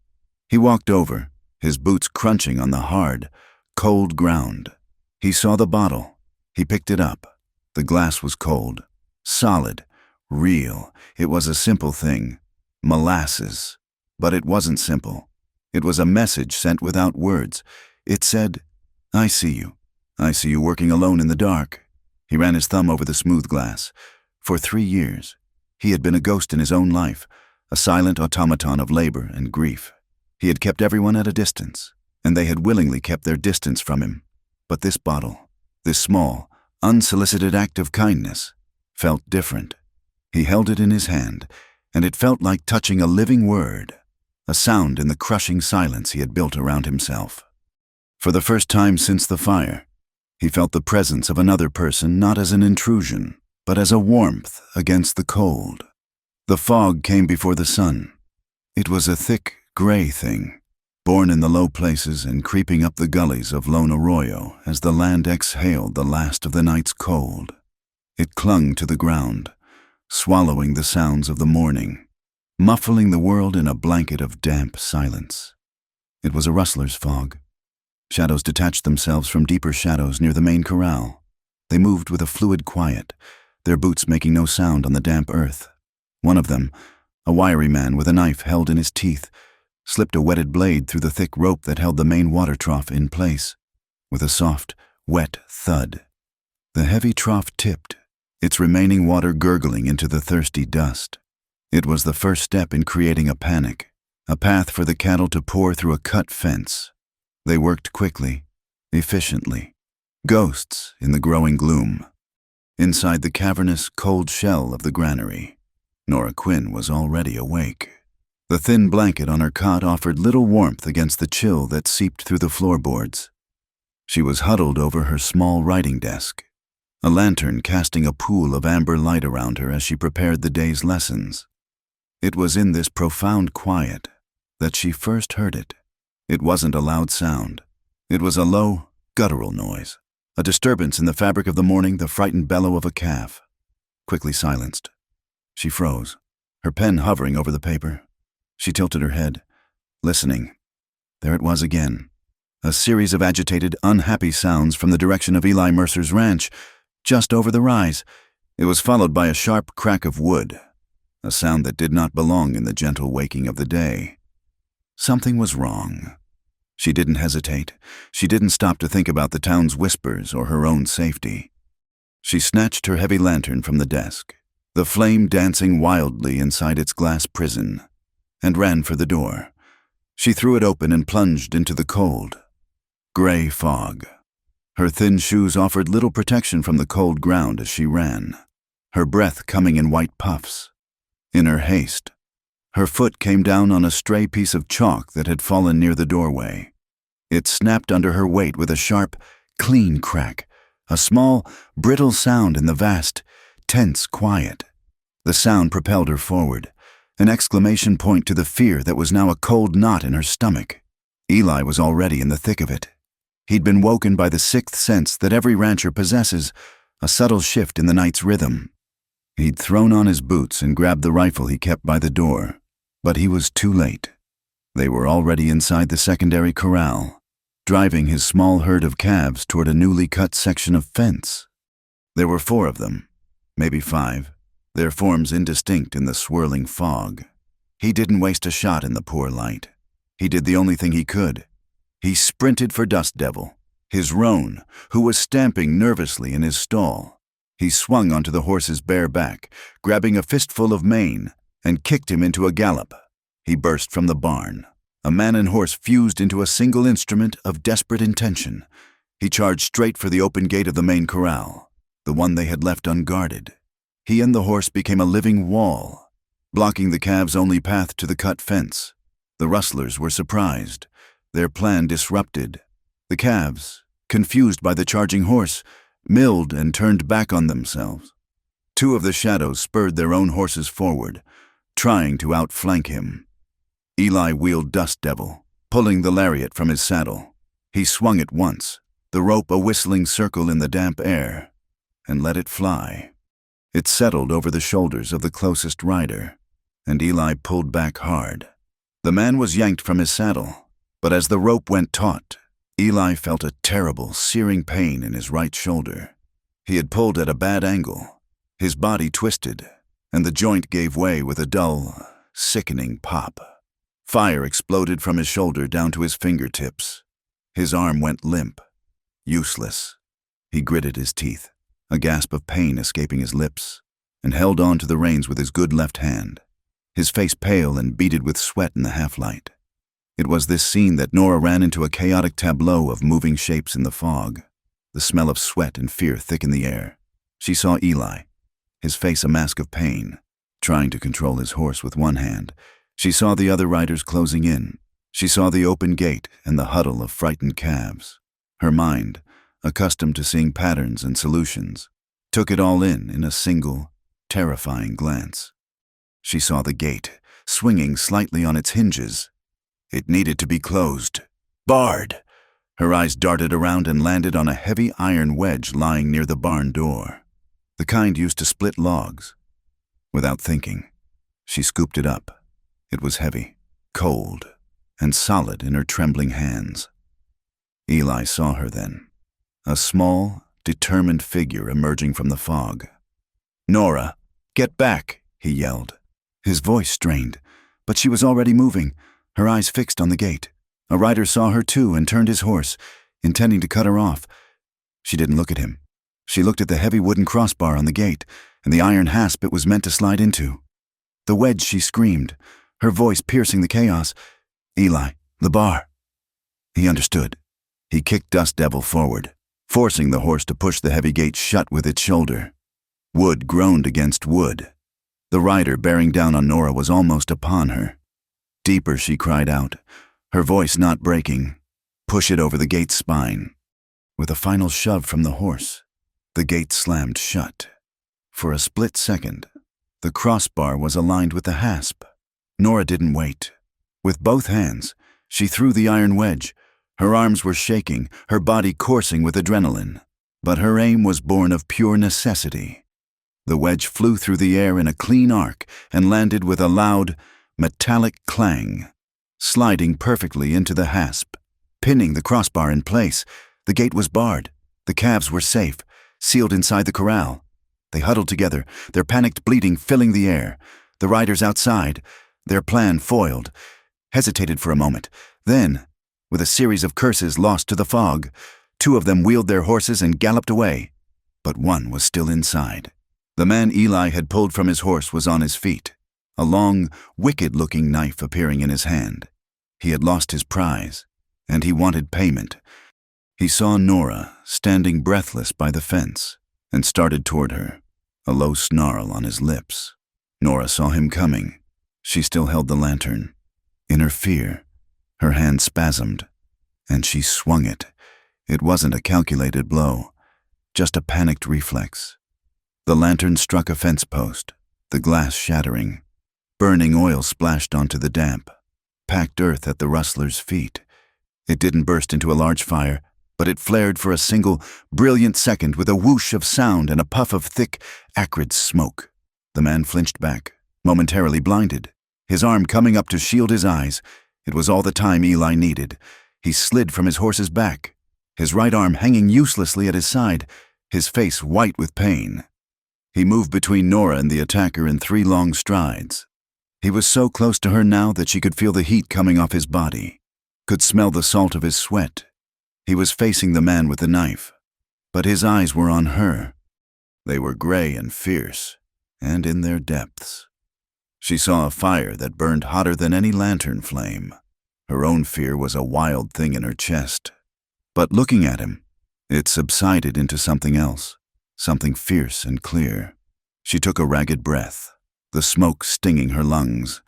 He walked over, his boots crunching on the hard, cold ground. He saw the bottle. He picked it up. The glass was cold, solid, real. It was a simple thing, molasses. But it wasn't simple. It was a message sent without words. It said, "I see you. I see you working alone in the dark." He ran his thumb over the smooth glass. For 3 years, he had been a ghost in his own life, a silent automaton of labor and grief. He had kept everyone at a distance, and they had willingly kept their distance from him. But this bottle, this small, unsolicited act of kindness, felt different. He held it in his hand, and it felt like touching a living word, a sound in the crushing silence he had built around himself. For the first time since the fire, he felt the presence of another person not as an intrusion, but as a warmth against the cold. The fog came before the sun. It was a thick, gray thing, born in the low places and creeping up the gullies of Lone Arroyo as the land exhaled the last of the night's cold. It clung to the ground, swallowing the sounds of the morning, muffling the world in a blanket of damp silence. It was a rustler's fog. Shadows detached themselves from deeper shadows near the main corral. They moved with a fluid quiet, their boots making no sound on the damp earth. One of them, a wiry man with a knife held in his teeth, slipped a wetted blade through the thick rope that held the main water trough in place. With a soft, wet thud, the heavy trough tipped, its remaining water gurgling into the thirsty dust. It was the first step in creating a panic, a path for the cattle to pour through a cut fence. They worked quickly, efficiently, ghosts in the growing gloom. Inside the cavernous, cold shell of the granary, Nora Quinn was already awake. The thin blanket on her cot offered little warmth against the chill that seeped through the floorboards. She was huddled over her small writing desk, a lantern casting a pool of amber light around her as she prepared the day's lessons. It was in this profound quiet that she first heard it. It wasn't a loud sound. It was a low, guttural noise, a disturbance in the fabric of the morning, the frightened bellow of a calf. Quickly silenced. She froze, her pen hovering over the paper. She tilted her head, listening. There it was again. A series of agitated, unhappy sounds from the direction of Eli Mercer's ranch, just over the rise. It was followed by a sharp crack of wood, a sound that did not belong in the gentle waking of the day. Something was wrong. She didn't hesitate. She didn't stop to think about the town's whispers or her own safety. She snatched her heavy lantern from the desk, the flame dancing wildly inside its glass prison, and ran for the door. She threw it open and plunged into the cold, gray fog. Her thin shoes offered little protection from the cold ground as she ran, her breath coming in white puffs. In her haste, her foot came down on a stray piece of chalk that had fallen near the doorway. It snapped under her weight with a sharp, clean crack, a small, brittle sound in the vast, tense quiet. The sound propelled her forward, an exclamation point to the fear that was now a cold knot in her stomach. Eli was already in the thick of it. He'd been woken by the sixth sense that every rancher possesses, a subtle shift in the night's rhythm. He'd thrown on his boots and grabbed the rifle he kept by the door, but he was too late. They were already inside the secondary corral, driving his small herd of calves toward a newly cut section of fence. There were 4 of them, maybe 5, their forms indistinct in the swirling fog. He didn't waste a shot in the poor light. He did the only thing he could. He sprinted for Dust Devil, his roan, who was stamping nervously in his stall. He swung onto the horse's bare back, grabbing a fistful of mane, and kicked him into a gallop. He burst from the barn. A man and horse fused into a single instrument of desperate intention. He charged straight for the open gate of the main corral, the one they had left unguarded. He and the horse became a living wall, blocking the calves' only path to the cut fence. The rustlers were surprised, their plan disrupted. The calves, confused by the charging horse, milled and turned back on themselves. 2 of the shadows spurred their own horses forward, trying to outflank him. Eli wheeled Dust Devil, pulling the lariat from his saddle. He swung it once, the rope a whistling circle in the damp air, and let it fly. It settled over the shoulders of the closest rider, and Eli pulled back hard. The man was yanked from his saddle, but as the rope went taut, Eli felt a terrible, searing pain in his right shoulder. He had pulled at a bad angle. His body twisted, and the joint gave way with a dull, sickening pop. Fire exploded from his shoulder down to his fingertips. His arm went limp, useless. He gritted his teeth, a gasp of pain escaping his lips, and held on to the reins with his good left hand, his face pale and beaded with sweat in the half-light. It was this scene that Nora ran into a chaotic tableau of moving shapes in the fog. The smell of sweat and fear thick in the air. She saw Eli, his face a mask of pain, trying to control his horse with one hand. She saw the other riders closing in. She saw the open gate and the huddle of frightened calves. Her mind, accustomed to seeing patterns and solutions, took it all in a single, terrifying glance. She saw the gate, swinging slightly on its hinges. It needed to be closed. Barred! Her eyes darted around and landed on a heavy iron wedge lying near the barn door, the kind used to split logs. Without thinking, she scooped it up. It was heavy, cold, and solid in her trembling hands. Eli saw her then, a small, determined figure emerging from the fog. "Nora, get back!" he yelled. His voice strained, but she was already moving, her eyes fixed on the gate. A rider saw her too and turned his horse, intending to cut her off. She didn't look at him. She looked at the heavy wooden crossbar on the gate and the iron hasp it was meant to slide into. The wedge, she screamed, her voice piercing the chaos. "Eli, the bar." He understood. He kicked Dust Devil forward, forcing the horse to push the heavy gate shut with its shoulder. Wood groaned against wood. The rider bearing down on Nora was almost upon her. Deeper, she cried out, her voice not breaking. Push it over the gate's spine. With a final shove from the horse, the gate slammed shut. For a split second, the crossbar was aligned with the hasp. Nora didn't wait. With both hands, she threw the iron wedge. Her arms were shaking, her body coursing with adrenaline. But her aim was born of pure necessity. The wedge flew through the air in a clean arc and landed with a loud, metallic clang, sliding perfectly into the hasp, pinning the crossbar in place. The gate was barred. The calves were safe, sealed inside the corral. They huddled together, their panicked bleating filling the air. The riders outside, their plan foiled, hesitated for a moment. Then, with a series of curses lost to the fog, two of them wheeled their horses and galloped away. But one was still inside. The man Eli had pulled from his horse was on his feet, a long, wicked-looking knife appearing in his hand. He had lost his prize, and he wanted payment. He saw Nora standing breathless by the fence and started toward her, a low snarl on his lips. Nora saw him coming. She still held the lantern. In her fear, her hand spasmed, and she swung it. It wasn't a calculated blow, just a panicked reflex. The lantern struck a fence post, the glass shattering. Burning oil splashed onto the damp, packed earth at the rustler's feet. It didn't burst into a large fire, but it flared for a single, brilliant second with a whoosh of sound and a puff of thick, acrid smoke. The man flinched back, momentarily blinded, his arm coming up to shield his eyes. It was all the time Eli needed. He slid from his horse's back, his right arm hanging uselessly at his side, his face white with pain. He moved between Nora and the attacker in 3 long strides. He was so close to her now that she could feel the heat coming off his body, could smell the salt of his sweat. He was facing the man with the knife, but his eyes were on her. They were gray and fierce, and in their depths. She saw a fire that burned hotter than any lantern flame. Her own fear was a wild thing in her chest. But looking at him, it subsided into something else, something fierce and clear. She took a ragged breath, the smoke stinging her lungs.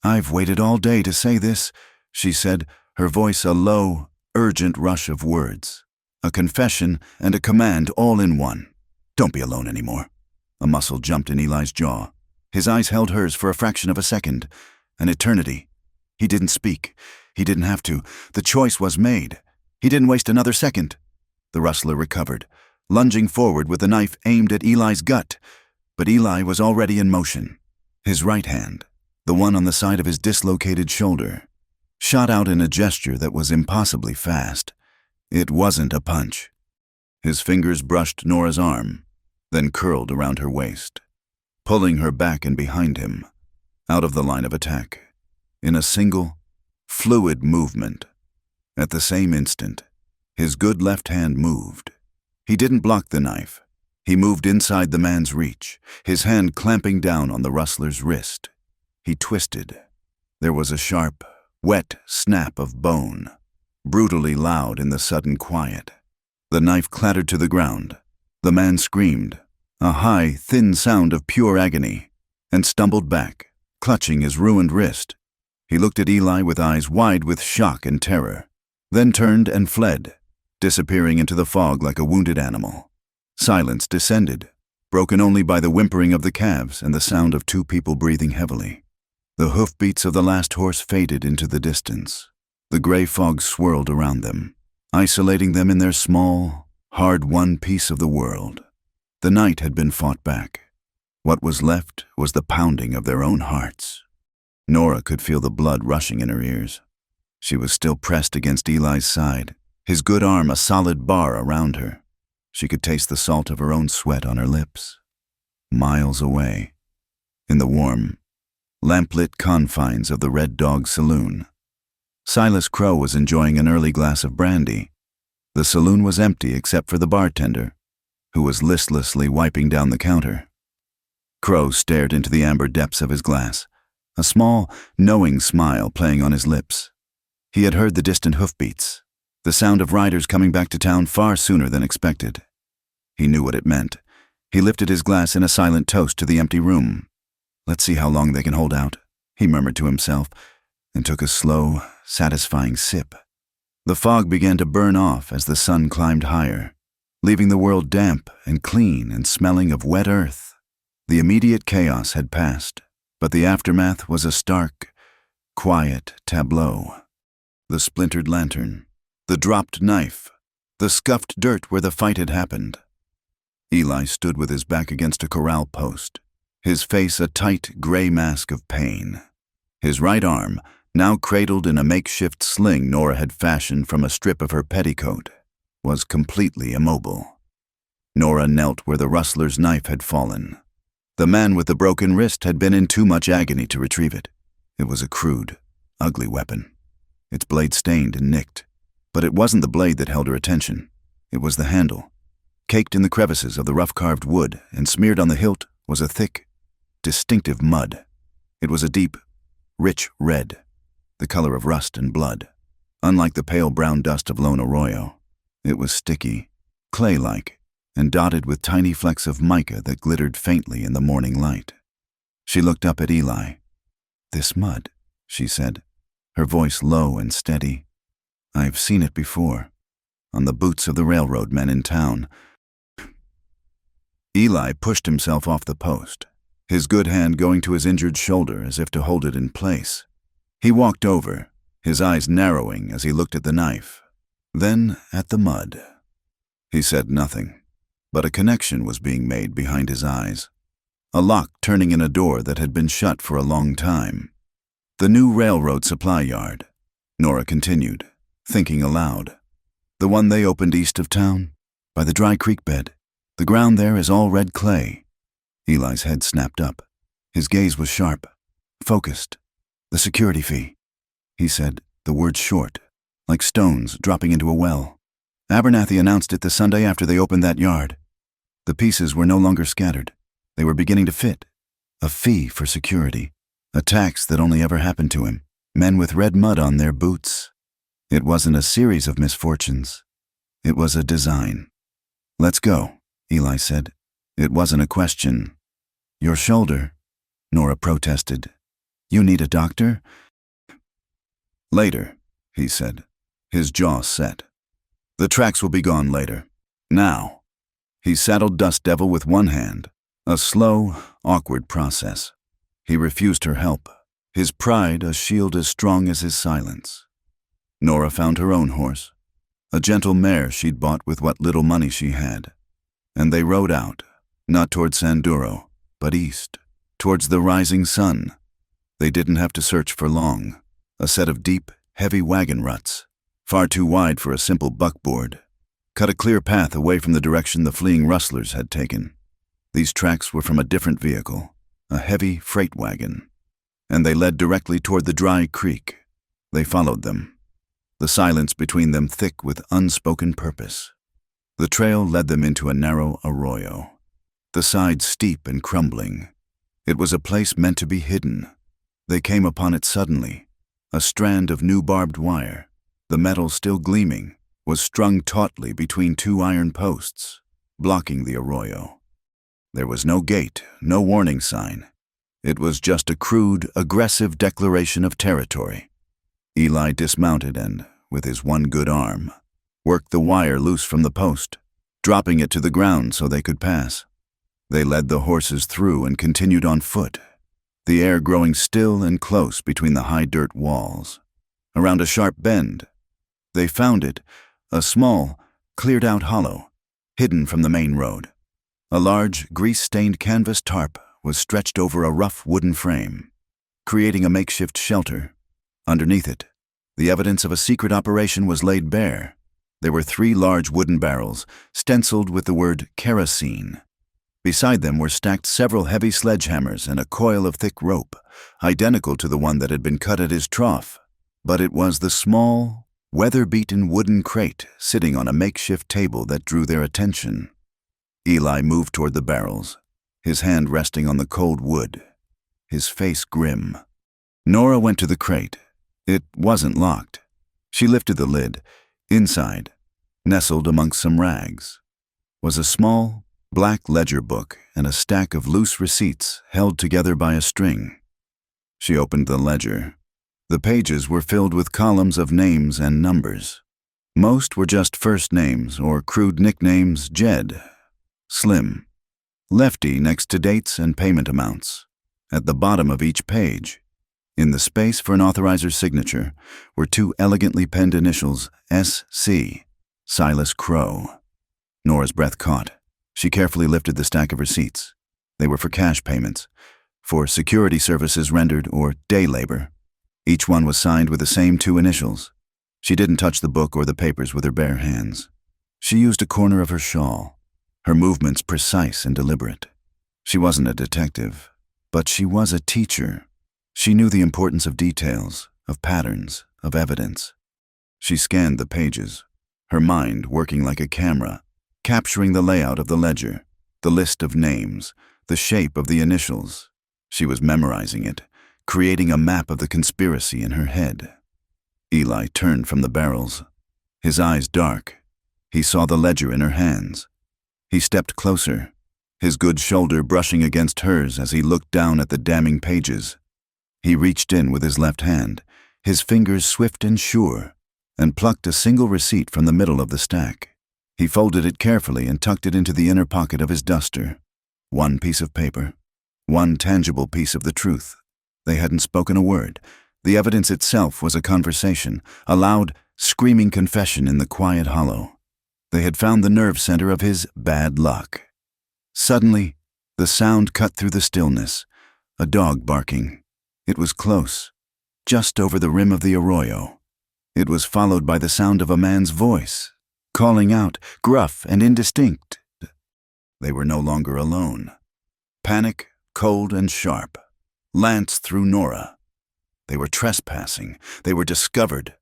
"I've waited all day to say this," she said, her voice a low, urgent rush of words. A confession and a command all in one. "Don't be alone anymore." A muscle jumped in Eli's jaw. His eyes held hers for a fraction of a second, an eternity. He didn't speak. He didn't have to. The choice was made. He didn't waste another second. The rustler recovered, lunging forward with the knife aimed at Eli's gut. But Eli was already in motion. His right hand, the one on the side of his dislocated shoulder, shot out in a gesture that was impossibly fast. It wasn't a punch. His fingers brushed Nora's arm, then curled around her waist, pulling her back and behind him, out of the line of attack, in a single, fluid movement. At the same instant, his good left hand moved. He didn't block the knife. He moved inside the man's reach, his hand clamping down on the rustler's wrist. He twisted. There was a sharp, wet snap of bone, brutally loud in the sudden quiet. The knife clattered to the ground. The man screamed, a high, thin sound of pure agony, and stumbled back, clutching his ruined wrist. He looked at Eli with eyes wide with shock and terror, then turned and fled, disappearing into the fog like a wounded animal. Silence descended, broken only by the whimpering of the calves and the sound of 2 people breathing heavily. The hoofbeats of the last horse faded into the distance. The gray fog swirled around them, isolating them in their small, hard-won piece of the world. The night had been fought back. What was left was the pounding of their own hearts. Nora could feel the blood rushing in her ears. She was still pressed against Eli's side, his good arm a solid bar around her. She could taste the salt of her own sweat on her lips. Miles away, in the warm, lamplit confines of the Red Dog Saloon, Silas Crow was enjoying an early glass of brandy. The saloon was empty except for the bartender, who was listlessly wiping down the counter. Crow stared into the amber depths of his glass, a small, knowing smile playing on his lips. He had heard the distant hoofbeats, the sound of riders coming back to town far sooner than expected. He knew what it meant. He lifted his glass in a silent toast to the empty room. Let's see how long they can hold out, he murmured to himself, and took a slow, satisfying sip. The fog began to burn off as the sun climbed higher, leaving the world damp and clean and smelling of wet earth. The immediate chaos had passed, but the aftermath was a stark, quiet tableau. The splintered lantern, the dropped knife, the scuffed dirt where the fight had happened. Eli stood with his back against a corral post, his face a tight gray mask of pain. His right arm, now cradled in a makeshift sling Nora had fashioned from a strip of her petticoat, was completely immobile. Nora knelt where the rustler's knife had fallen. The man with the broken wrist had been in too much agony to retrieve it. It was a crude, ugly weapon, its blade stained and nicked. But it wasn't the blade that held her attention. It was the handle. Caked in the crevices of the rough-carved wood and smeared on the hilt was a thick, distinctive mud. It was a deep, rich red, the color of rust and blood. Unlike the pale brown dust of Lone Arroyo, it was sticky, clay-like, and dotted with tiny flecks of mica that glittered faintly in the morning light. She looked up at Eli. "This mud," she said, her voice low and steady. "I've seen it before, on the boots of the railroad men in town." Eli pushed himself off the post, his good hand going to his injured shoulder as if to hold it in place. He walked over, his eyes narrowing as he looked at the knife, then at the mud. He said nothing, but a connection was being made behind his eyes, a lock turning in a door that had been shut for a long time. "The new railroad supply yard," Nora continued, thinking aloud. "The one they opened east of town, by the dry creek bed. The ground there is all red clay." Eli's head snapped up. His gaze was sharp, focused. "The security fee," he said, the words short, like stones dropping into a well. "Abernathy announced it the Sunday after they opened that yard. The pieces were no longer scattered. They were beginning to fit. A fee for security, a tax that only ever happened to him, men with red mud on their boots. It wasn't a series of misfortunes. It was a design. "Let's go," Eli said. It wasn't a question. "Your shoulder," Nora protested. "You need a doctor?" "Later," he said, his jaw set. "The tracks will be gone later. Now." He saddled Dust Devil with one hand, a slow, awkward process. He refused her help, his pride a shield as strong as his silence. Nora found her own horse, a gentle mare she'd bought with what little money she had, and they rode out, not toward Sanduro, but east, towards the rising sun. They didn't have to search for long. A set of deep, heavy wagon ruts, far too wide for a simple buckboard, cut a clear path away from the direction the fleeing rustlers had taken. These tracks were from a different vehicle, a heavy freight wagon, and they led directly toward the dry creek. They followed them, the silence between them thick with unspoken purpose. The trail led them into a narrow arroyo, the sides steep and crumbling. It was a place meant to be hidden. They came upon it suddenly, a strand of new barbed wire, the metal still gleaming, was strung tautly between two iron posts, blocking the arroyo. There was no gate, no warning sign. It was just a crude, aggressive declaration of territory. Eli dismounted and, with his one good arm, worked the wire loose from the post, dropping it to the ground so they could pass. They led the horses through and continued on foot, the air growing still and close between the high dirt walls. Around a sharp bend, they found it, a small, cleared-out hollow, hidden from the main road. A large, grease-stained canvas tarp was stretched over a rough wooden frame, creating a makeshift shelter. Underneath it, the evidence of a secret operation was laid bare. There were 3 large wooden barrels, stenciled with the word kerosene. Beside them were stacked several heavy sledgehammers and a coil of thick rope, identical to the one that had been cut at his trough. But it was the small, weather-beaten wooden crate sitting on a makeshift table that drew their attention. Eli moved toward the barrels, his hand resting on the cold wood, his face grim. Nora went to the crate. It wasn't locked. She lifted the lid. Inside, nestled amongst some rags, was a small, black ledger book and a stack of loose receipts held together by a string. She opened the ledger. The pages were filled with columns of names and numbers. Most were just first names or crude nicknames: Jed, Slim, Lefty next to dates and payment amounts. At the bottom of each page, in the space for an authorizer's signature, were two elegantly penned initials: S.C., Silas Crow. Nora's breath caught. She carefully lifted the stack of receipts. They were for cash payments, for security services rendered or day labor. Each one was signed with the same two initials. She didn't touch the book or the papers with her bare hands. She used a corner of her shawl, her movements precise and deliberate. She wasn't a detective, but she was a teacher. She knew the importance of details, of patterns, of evidence. She scanned the pages, her mind working like a camera, capturing the layout of the ledger, the list of names, the shape of the initials. She was memorizing it, creating a map of the conspiracy in her head. Eli turned from the barrels, his eyes dark. He saw the ledger in her hands. He stepped closer, his good shoulder brushing against hers as he looked down at the damning pages. He reached in with his left hand, his fingers swift and sure, and plucked a single receipt from the middle of the stack. He folded it carefully and tucked it into the inner pocket of his duster. One piece of paper, one tangible piece of the truth. They hadn't spoken a word. The evidence itself was a conversation, a loud, screaming confession in the quiet hollow. They had found the nerve center of his bad luck. Suddenly, the sound cut through the stillness. A dog barking. It was close, just over the rim of the arroyo. It was followed by the sound of a man's voice, calling out, gruff and indistinct. They were no longer alone. Panic, cold and sharp, lanced through Nora. They were trespassing. They were discovered.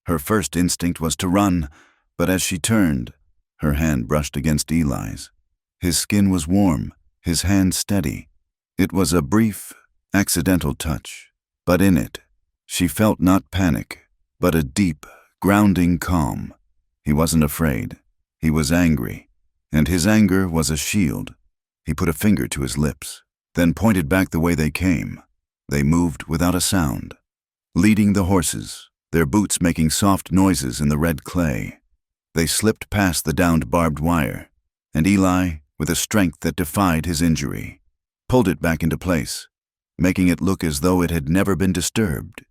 Her first instinct was to run, but as she turned, her hand brushed against Eli's. His skin was warm, his hand steady. It was a brief, accidental touch, but in it, she felt not panic, but a deep, grounding calm. He wasn't afraid. He was angry, and his anger was a shield. He put a finger to his lips, then pointed back the way they came. They moved without a sound, leading the horses, their boots making soft noises in the red clay. They slipped past the downed barbed wire, and Eli, with a strength that defied his injury, pulled it back into place, making it look as though it had never been disturbed.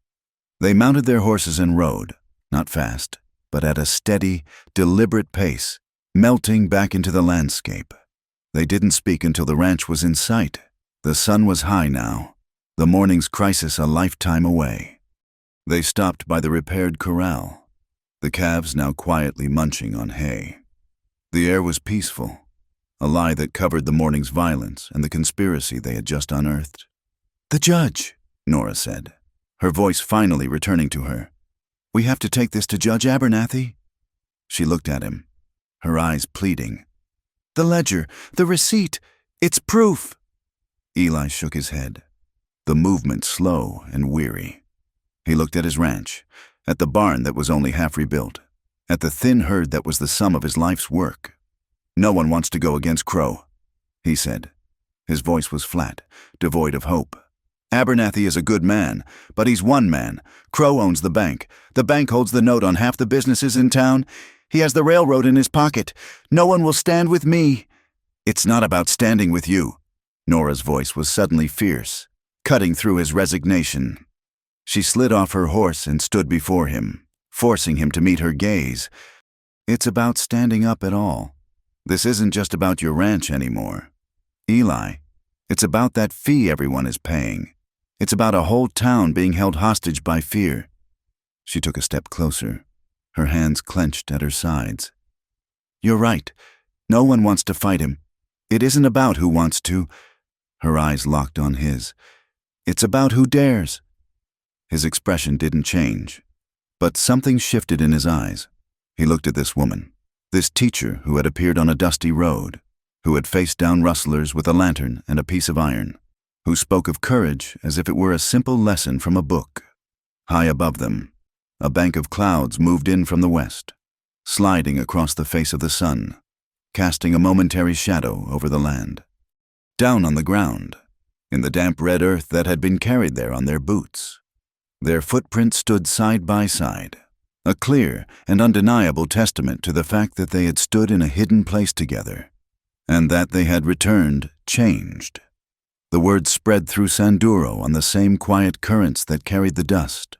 They mounted their horses and rode, not fast, but at a steady, deliberate pace, melting back into the landscape. They didn't speak until the ranch was in sight. The sun was high now, the morning's crisis a lifetime away. They stopped by the repaired corral, the calves now quietly munching on hay. The air was peaceful, a lie that covered the morning's violence and the conspiracy they had just unearthed. "The judge," Nora said, her voice finally returning to her. "We have to take this to Judge Abernathy." She looked at him, her eyes pleading. "The ledger, the receipt, it's proof." Eli shook his head, the movement slow and weary. He looked at his ranch, at the barn that was only half rebuilt, at the thin herd that was the sum of his life's work. "No one wants to go against Crow," he said. His voice was flat, devoid of hope. "Abernathy is a good man, but he's one man. Crow owns the bank. The bank holds the note on half the businesses in town. He has the railroad in his pocket. No one will stand with me." "It's not about standing with you." Nora's voice was suddenly fierce, cutting through his resignation. She slid off her horse and stood before him, forcing him to meet her gaze. "It's about standing up at all. This isn't just about your ranch anymore. Eli, it's about that fee everyone is paying. It's about a whole town being held hostage by fear." She took a step closer, her hands clenched at her sides. "You're right. No one wants to fight him. It isn't about who wants to." Her eyes locked on his. "It's about who dares." His expression didn't change, but something shifted in his eyes. He looked at this woman, this teacher who had appeared on a dusty road, who had faced down rustlers with a lantern and a piece of iron, who spoke of courage as if it were a simple lesson from a book. High above them, a bank of clouds moved in from the west, sliding across the face of the sun, casting a momentary shadow over the land. Down on the ground, in the damp red earth that had been carried there on their boots, their footprints stood side by side, a clear and undeniable testament to the fact that they had stood in a hidden place together, and that they had returned changed. The word spread through Sanduro on the same quiet currents that carried the dust.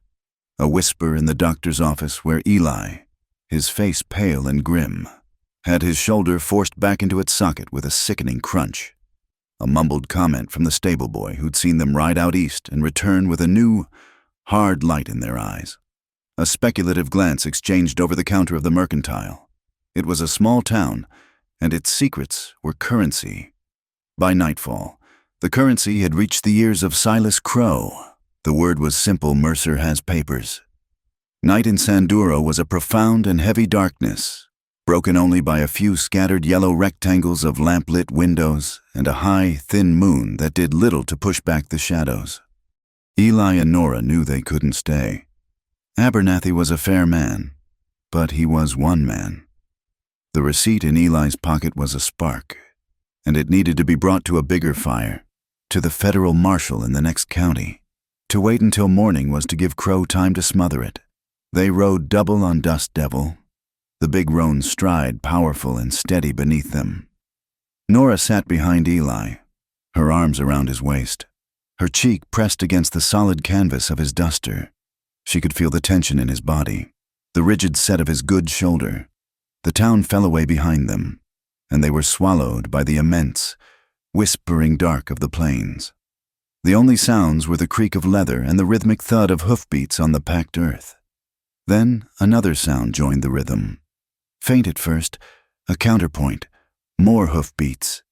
A whisper in the doctor's office where Eli, his face pale and grim, had his shoulder forced back into its socket with a sickening crunch. A mumbled comment from the stable boy who'd seen them ride out east and return with a new, hard light in their eyes. A speculative glance exchanged over the counter of the mercantile. It was a small town, and its secrets were currency. By nightfall, the currency had reached the ears of Silas Crow. The word was simple: Mercer has papers. Night in Sanduro was a profound and heavy darkness, broken only by a few scattered yellow rectangles of lamp-lit windows and a high, thin moon that did little to push back the shadows. Eli and Nora knew they couldn't stay. Abernathy was a fair man, but he was one man. The receipt in Eli's pocket was a spark, and it needed to be brought to a bigger fire, to the federal marshal in the next county. To wait until morning was to give Crow time to smother it. They rode double on Dust Devil, the big roan's stride powerful and steady beneath them. Nora sat behind Eli, her arms around his waist, her cheek pressed against the solid canvas of his duster. She could feel the tension in his body, the rigid set of his good shoulder. The town fell away behind them, and they were swallowed by the immense, whispering dark of the plains. The only sounds were the creak of leather and the rhythmic thud of hoofbeats on the packed earth. Then another sound joined the rhythm. Faint at first, a counterpoint, more hoofbeats.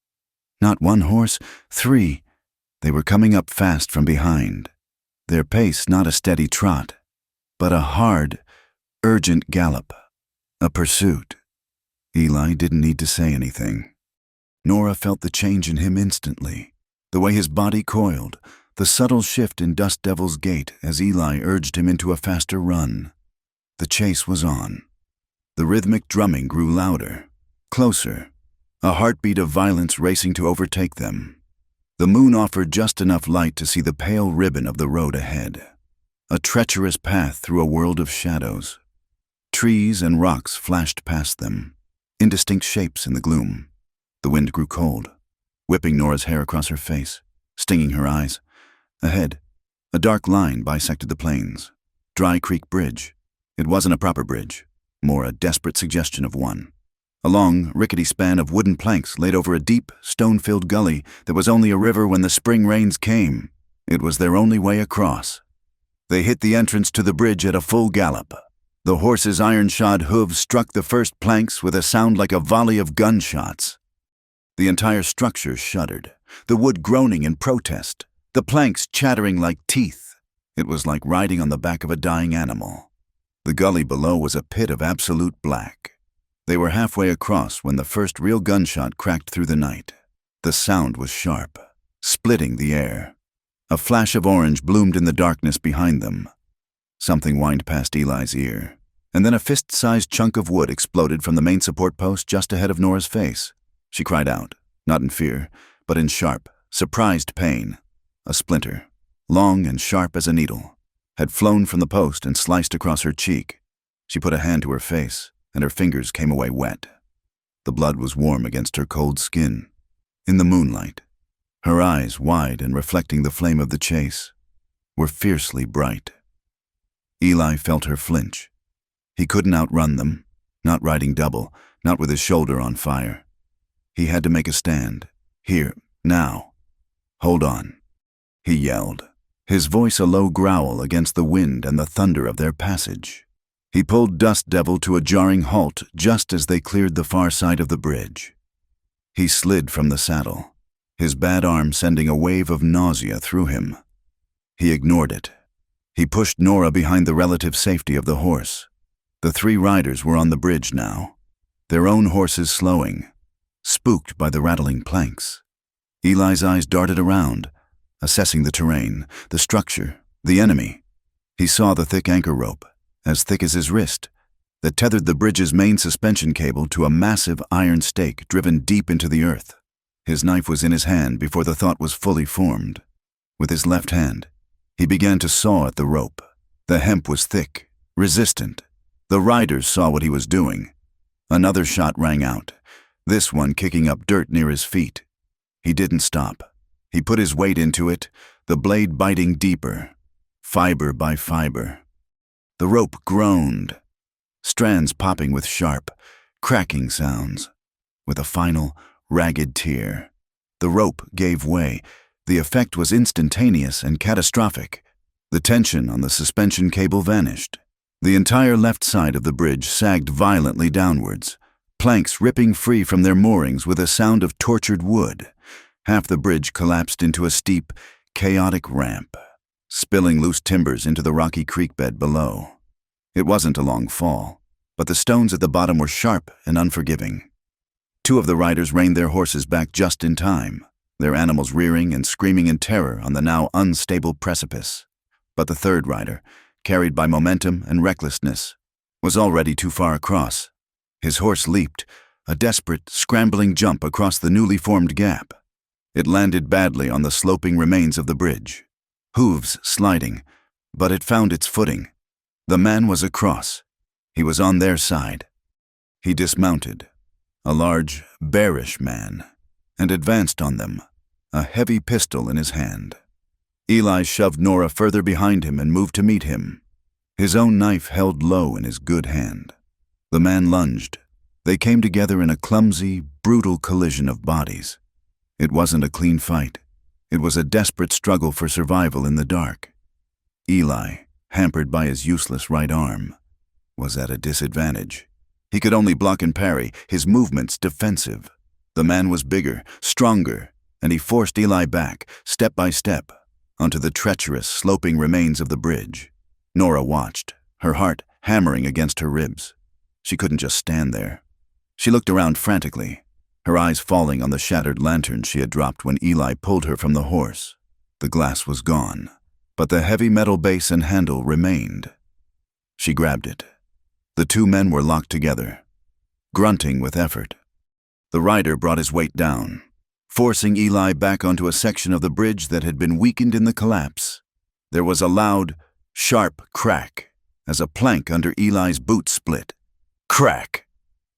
Not one horse, 3. They were coming up fast from behind. Their pace not a steady trot, but a hard, urgent gallop, a pursuit. Eli didn't need to say anything. Nora felt the change in him instantly, the way his body coiled, the subtle shift in Dust Devil's gait as Eli urged him into a faster run. The chase was on. The rhythmic drumming grew louder, closer, a heartbeat of violence racing to overtake them. The moon offered just enough light to see the pale ribbon of the road ahead, a treacherous path through a world of shadows. Trees and rocks flashed past them, indistinct shapes in the gloom. The wind grew cold, whipping Nora's hair across her face, stinging her eyes. Ahead, a dark line bisected the plains. Dry Creek Bridge. It wasn't a proper bridge, more a desperate suggestion of one. A long, rickety span of wooden planks laid over a deep, stone-filled gully that was only a river when the spring rains came. It was their only way across. They hit the entrance to the bridge at a full gallop. The horses' iron-shod hooves struck the first planks with a sound like a volley of gunshots. The entire structure shuddered, the wood groaning in protest, the planks chattering like teeth. It was like riding on the back of a dying animal. The gully below was a pit of absolute black. They were halfway across when the first real gunshot cracked through the night. The sound was sharp, splitting the air. A flash of orange bloomed in the darkness behind them. Something whined past Eli's ear, and then a fist-sized chunk of wood exploded from the main support post just ahead of Nora's face. She cried out, not in fear, but in sharp, surprised pain. A splinter, long and sharp as a needle, had flown from the post and sliced across her cheek. She put a hand to her face, and her fingers came away wet. The blood was warm against her cold skin. In the moonlight, her eyes, wide and reflecting the flame of the chase, were fiercely bright. Eli felt her flinch. He couldn't outrun them, not riding double, not with his shoulder on fire. He had to make a stand. Here, now. Hold on, he yelled, his voice a low growl against the wind and the thunder of their passage. He pulled Dust Devil to a jarring halt just as they cleared the far side of the bridge. He slid from the saddle, his bad arm sending a wave of nausea through him. He ignored it. He pushed Nora behind the relative safety of the horse. The 3 riders were on the bridge now, their own horses slowing, spooked by the rattling planks. Eli's eyes darted around, assessing the terrain, the structure, the enemy. He saw the thick anchor rope, as thick as his wrist, that tethered the bridge's main suspension cable to a massive iron stake driven deep into the earth. His knife was in his hand before the thought was fully formed. With his left hand, he began to saw at the rope. The hemp was thick, resistant. The riders saw what he was doing. Another shot rang out, this one kicking up dirt near his feet. He didn't stop. He put his weight into it, the blade biting deeper, fiber by fiber. The rope groaned, strands popping with sharp, cracking sounds. With a final, ragged tear, the rope gave way. The effect was instantaneous and catastrophic. The tension on the suspension cable vanished. The entire left side of the bridge sagged violently downwards, planks ripping free from their moorings with a sound of tortured wood. Half the bridge collapsed into a steep, chaotic ramp, spilling loose timbers into the rocky creek bed below. It wasn't a long fall, but the stones at the bottom were sharp and unforgiving. Two of the riders reined their horses back just in time, their animals rearing and screaming in terror on the now unstable precipice. But the third rider, carried by momentum and recklessness, was already too far across. His horse leaped, a desperate, scrambling jump across the newly formed gap. It landed badly on the sloping remains of the bridge, hooves sliding, but it found its footing. The man was across. He was on their side. He dismounted, a large, bearish man, and advanced on them, a heavy pistol in his hand. Eli shoved Nora further behind him and moved to meet him, his own knife held low in his good hand. The man lunged. They came together in a clumsy, brutal collision of bodies. It wasn't a clean fight. It was a desperate struggle for survival in the dark. Eli, hampered by his useless right arm, was at a disadvantage. He could only block and parry, his movements defensive. The man was bigger, stronger, and he forced Eli back, step by step, onto the treacherous, sloping remains of the bridge. Nora watched, her heart hammering against her ribs. She couldn't just stand there. She looked around frantically, her eyes falling on the shattered lantern she had dropped when Eli pulled her from the horse. The glass was gone, but the heavy metal base and handle remained. She grabbed it. The two men were locked together, grunting with effort. The rider brought his weight down, forcing Eli back onto a section of the bridge that had been weakened in the collapse. There was a loud, sharp crack as a plank under Eli's boot split. Crack!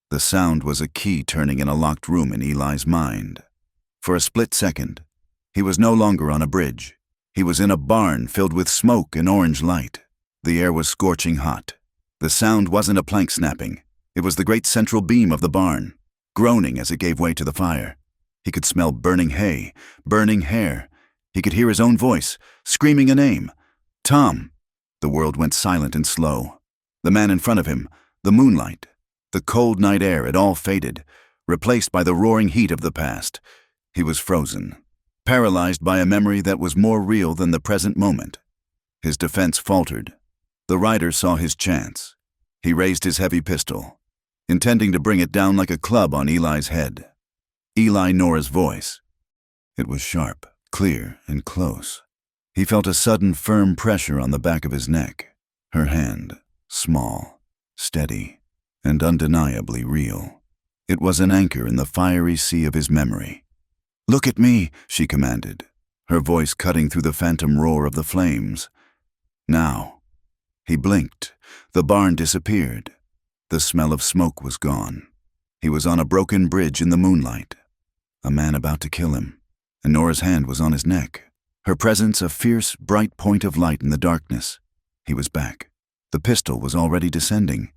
The sound was a key turning in a locked room in Eli's mind. For a split second, he was no longer on a bridge. He was in a barn filled with smoke and orange light. The air was scorching hot. The sound wasn't a plank snapping. It was the great central beam of the barn, groaning as it gave way to the fire. He could smell burning hay, burning hair. He could hear his own voice, screaming a name. Tom. The world went silent and slow. The man in front of him, the moonlight, the cold night air had all faded, replaced by the roaring heat of the past. He was frozen, paralyzed by a memory that was more real than the present moment. His defense faltered. The rider saw his chance. He raised his heavy pistol, intending to bring it down like a club on Eli's head. Eli Nora's voice. It was sharp, clear, and close. He felt a sudden firm pressure on the back of his neck. Her hand, small, steady, and undeniably real. It was an anchor in the fiery sea of his memory. "Look at me," she commanded, her voice cutting through the phantom roar of the flames. Now. He blinked. The barn disappeared. The smell of smoke was gone. He was on a broken bridge in the moonlight. A man about to kill him, and Nora's hand was on his neck. Her presence a fierce, bright point of light in the darkness. He was back. The pistol was already descending.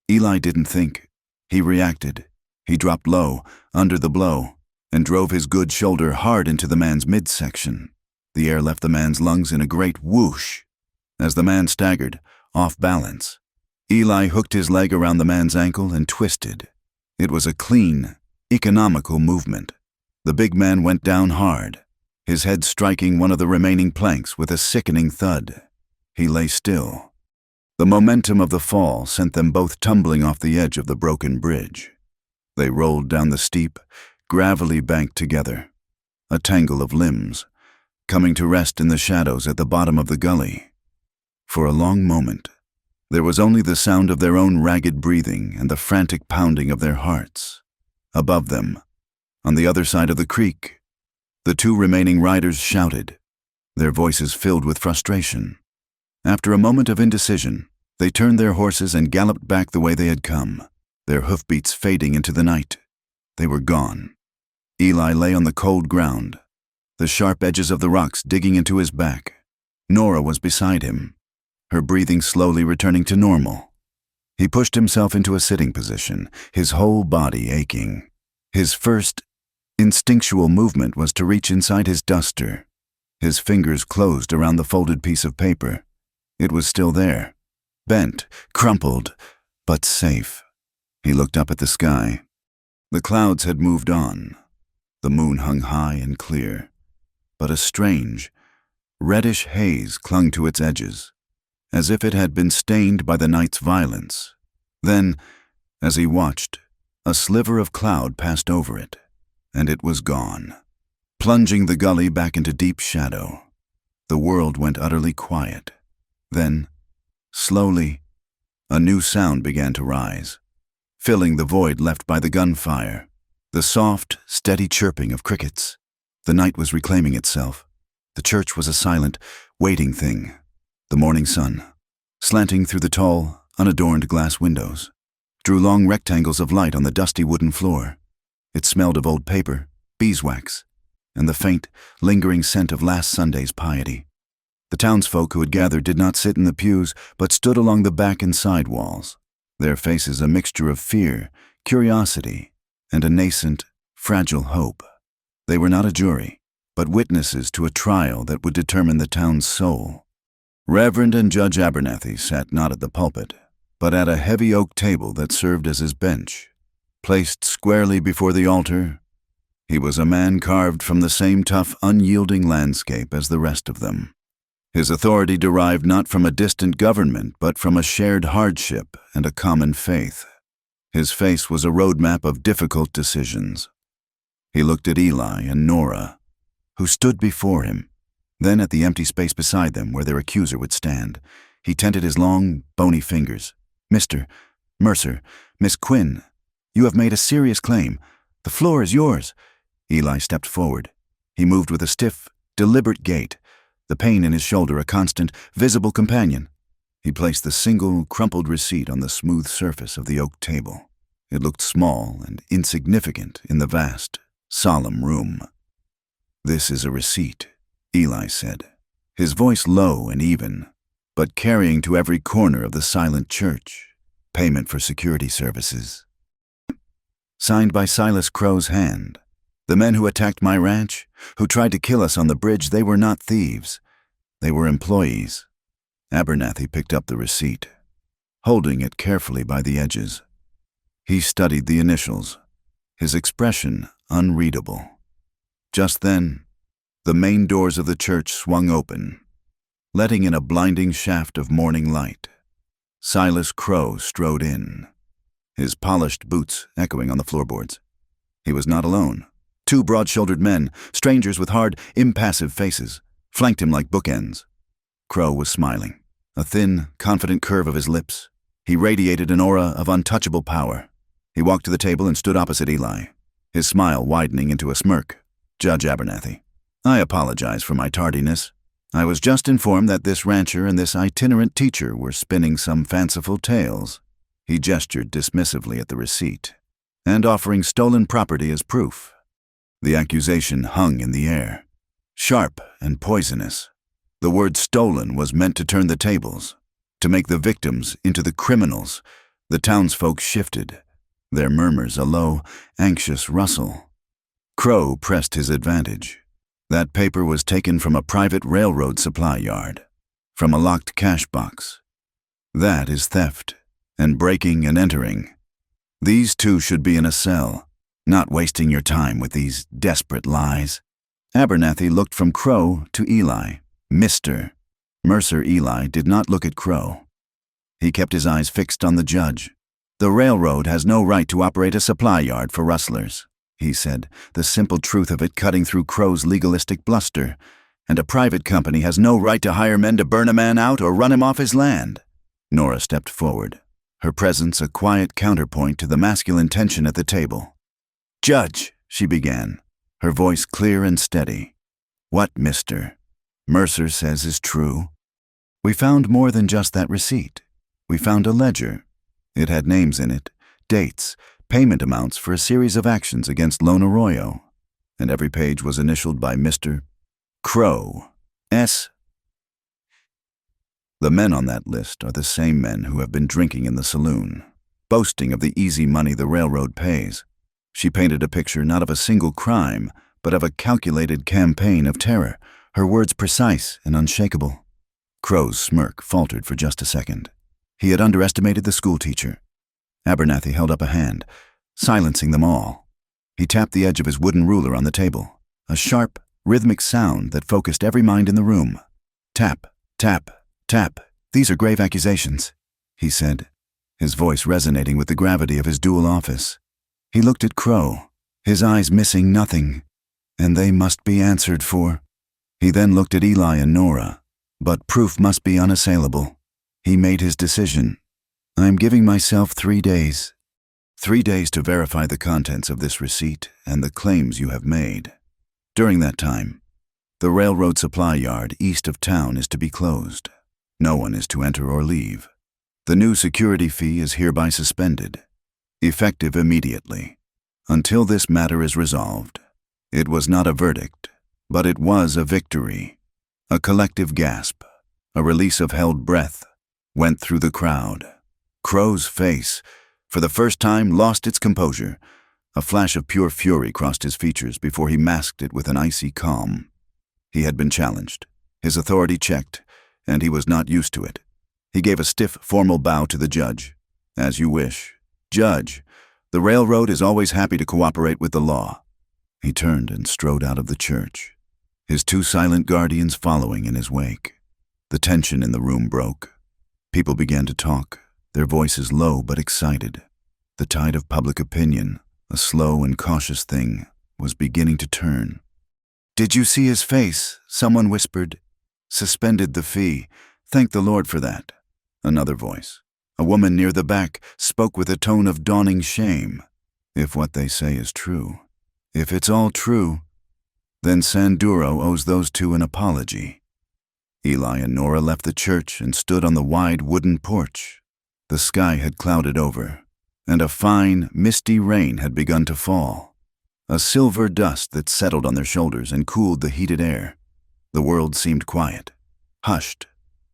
Eli didn't think. He reacted. He dropped low, under the blow, and drove his good shoulder hard into the man's midsection. The air left the man's lungs in a great whoosh. As the man staggered, off balance, Eli hooked his leg around the man's ankle and twisted. It was a clean, economical movement. The big man went down hard, his head striking one of the remaining planks with a sickening thud. He lay still. The momentum of the fall sent them both tumbling off the edge of the broken bridge. They rolled down the steep, gravelly bank together, a tangle of limbs, coming to rest in the shadows at the bottom of the gully. For a long moment, There was only the sound of their own ragged breathing and the frantic pounding of their hearts. Above them, on the other side of the creek, the two remaining riders shouted, their voices filled with frustration. After a moment of indecision, they turned their horses and galloped back the way they had come, their hoofbeats fading into the night. They were gone. Eli lay on the cold ground, the sharp edges of the rocks digging into his back. Nora was beside him, her breathing slowly returning to normal. He pushed himself into a sitting position, his whole body aching. His first instinctual movement was to reach inside his duster. His fingers closed around the folded piece of paper. It was still there, bent, crumpled, but safe. He looked up at the sky. The clouds had moved on. The moon hung high and clear, but a strange, reddish haze clung to its edges, as if it had been stained by the night's violence. Then, as he watched, a sliver of cloud passed over it, and it was gone, plunging the gully back into deep shadow. The world went utterly quiet. Then, slowly, a new sound began to rise, filling the void left by the gunfire, the soft, steady chirping of crickets. The night was reclaiming itself. The church was a silent, waiting thing. The morning sun, slanting through the tall, unadorned glass windows, drew long rectangles of light on the dusty wooden floor. It smelled of old paper, beeswax, and the faint, lingering scent of last Sunday's piety. The townsfolk who had gathered did not sit in the pews, but stood along the back and side walls, their faces a mixture of fear, curiosity, and a nascent, fragile hope. They were not a jury, but witnesses to a trial that would determine the town's soul. Reverend and Judge Abernathy sat not at the pulpit, but at a heavy oak table that served as his bench. Placed squarely before the altar, he was a man carved from the same tough, unyielding landscape as the rest of them. His authority derived not from a distant government, but from a shared hardship and a common faith. His face was a roadmap of difficult decisions. He looked at Eli and Nora, who stood before him. Then at the empty space beside them where their accuser would stand, he tented his long, bony fingers. "Mr. Mercer, Miss Quinn, you have made a serious claim. The floor is yours." Eli stepped forward. He moved with a stiff, deliberate gait, the pain in his shoulder a constant, visible companion. He placed the single, crumpled receipt on the smooth surface of the oak table. It looked small and insignificant in the vast, solemn room. "This is a receipt," Eli said, his voice low and even, but carrying to every corner of the silent church. "Payment for security services." Signed by Silas Crow's hand. "The men who attacked my ranch, who tried to kill us on the bridge, they were not thieves. They were employees." Abernathy picked up the receipt, holding it carefully by the edges. He studied the initials, his expression unreadable. Just then, the main doors of the church swung open, letting in a blinding shaft of morning light. Silas Crow strode in, his polished boots echoing on the floorboards. He was not alone. Two broad-shouldered men, strangers with hard, impassive faces, flanked him like bookends. Crow was smiling, a thin, confident curve of his lips. He radiated an aura of untouchable power. He walked to the table and stood opposite Eli, his smile widening into a smirk. "Judge Abernathy, I apologize for my tardiness. I was just informed that this rancher and this itinerant teacher were spinning some fanciful tales." He gestured dismissively at the receipt, "and offering stolen property as proof." The accusation hung in the air, sharp and poisonous. The word stolen was meant to turn the tables, to make the victims into the criminals. The townsfolk shifted, their murmurs a low, anxious rustle. Crow pressed his advantage. "That paper was taken from a private railroad supply yard, from a locked cash box. That is theft, and breaking and entering. These two should be in a cell, not wasting your time with these desperate lies." Abernathy looked from Crow to Eli. "Mr. Mercer." Eli did not look at Crow. He kept his eyes fixed on the judge. "The railroad has no right to operate a supply yard for rustlers," he said, the simple truth of it cutting through Crow's legalistic bluster. "And a private company has no right to hire men to burn a man out or run him off his land." Nora stepped forward, her presence a quiet counterpoint to the masculine tension at the table. "Judge," she began, her voice clear and steady. "What, Mr. Mercer says is true. We found more than just that receipt. We found a ledger. It had names in it, dates, payment amounts for a series of actions against Lone Arroyo, and every page was initialed by Mr. Crow, S. The men on that list are the same men who have been drinking in the saloon, boasting of the easy money the railroad pays." She painted a picture not of a single crime, but of a calculated campaign of terror, her words precise and unshakable. Crow's smirk faltered for just a second. He had underestimated the schoolteacher. Abernathy held up a hand, silencing them all. He tapped the edge of his wooden ruler on the table, a sharp, rhythmic sound that focused every mind in the room. "Tap, tap, tap. These are grave accusations," he said, his voice resonating with the gravity of his dual office. He looked at Crow, his eyes missing nothing, and they must be answered for. He then looked at Eli and Nora, but proof must be unassailable. He made his decision. "I'm giving myself 3 days. 3 days to verify the contents of this receipt and the claims you have made. During that time, the railroad supply yard east of town is to be closed. No one is to enter or leave. The new security fee is hereby suspended, effective immediately, until this matter is resolved." It was not a verdict, but it was a victory. A collective gasp, a release of held breath, went through the crowd. Crow's face, for the first time, lost its composure. A flash of pure fury crossed his features before he masked it with an icy calm. He had been challenged, his authority checked, and he was not used to it. He gave a stiff, formal bow to the judge. "As you wish. Judge, the railroad is always happy to cooperate with the law." He turned and strode out of the church, his 2 silent guardians following in his wake. The tension in the room broke. People began to talk, their voices low but excited. The tide of public opinion, a slow and cautious thing, was beginning to turn. "Did you see his face?" someone whispered. "Suspended the fee. Thank the Lord for that." Another voice, a woman near the back, spoke with a tone of dawning shame. "If what they say is true, if it's all true, then Sanduro owes those 2 an apology." Eli and Nora left the church and stood on the wide wooden porch. The sky had clouded over, and a fine, misty rain had begun to fall, a silver dust that settled on their shoulders and cooled the heated air. The world seemed quiet, hushed,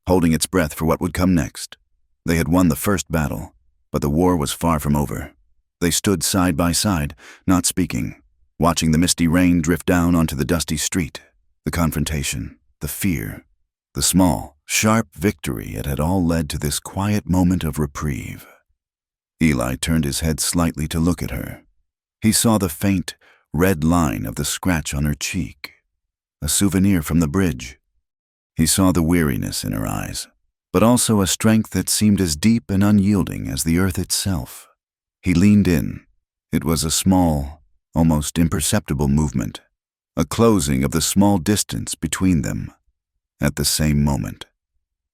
holding its breath for what would come next. They had won the first battle, but the war was far from over. They stood side by side, not speaking, watching the misty rain drift down onto the dusty street. The confrontation, the fear, the small, sharp victory, it had all led to this quiet moment of reprieve. Eli turned his head slightly to look at her. He saw the faint, red line of the scratch on her cheek, a souvenir from the bridge. He saw the weariness in her eyes, but also a strength that seemed as deep and unyielding as the earth itself. He leaned in. It was a small, almost imperceptible movement, a closing of the small distance between them. At the same moment,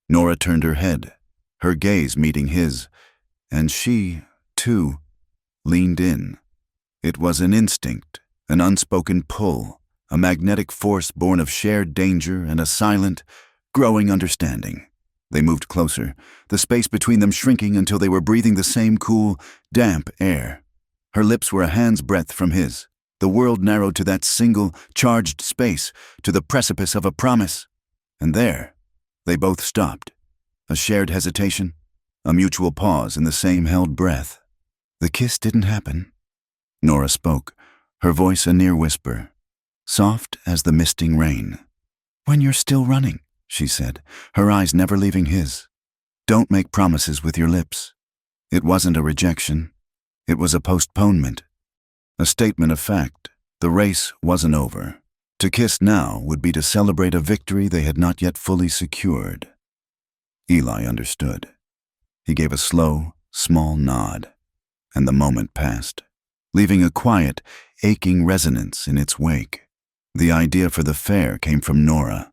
Nora turned her head, her gaze meeting his, and she, too, leaned in. It was an instinct, an unspoken pull, a magnetic force born of shared danger and a silent, growing understanding. They moved closer, the space between them shrinking until they were breathing the same cool, damp air. Her lips were a hand's breadth from his. The world narrowed to that single, charged space, to the precipice of a promise. And there, they both stopped. A shared hesitation, a mutual pause in the same held breath. The kiss didn't happen. Nora spoke, her voice a near whisper, soft as the misting rain. "When you're still running," she said, her eyes never leaving his. "Don't make promises with your lips." It wasn't a rejection. It was a postponement, a statement of fact. The race wasn't over. To kiss now would be to celebrate a victory they had not yet fully secured. Eli understood. He gave a slow, small nod, and the moment passed, leaving a quiet, aching resonance in its wake. The idea for the fair came from Nora.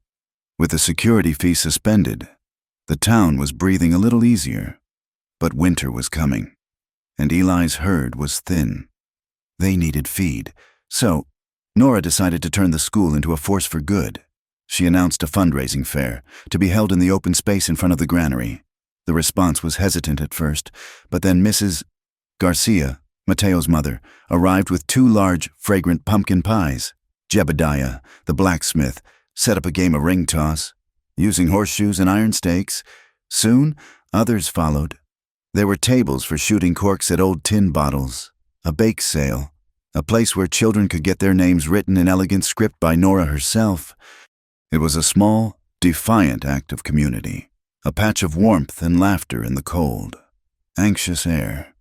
With the security fee suspended, The town was breathing a little easier, but winter was coming, and Eli's herd was thin. They needed feed, so Nora decided to turn the school into a force for good. She announced a fundraising fair to be held in the open space in front of the granary. The response was hesitant at first, but then Mrs. Garcia, Mateo's mother, arrived with 2 large, fragrant pumpkin pies. Jebediah, the blacksmith, set up a game of ring toss, using horseshoes and iron stakes. Soon, others followed. There were tables for shooting corks at old tin bottles, a bake sale, a place where children could get their names written in elegant script by Nora herself. It was a small, defiant act of community, a patch of warmth and laughter in the cold, anxious air.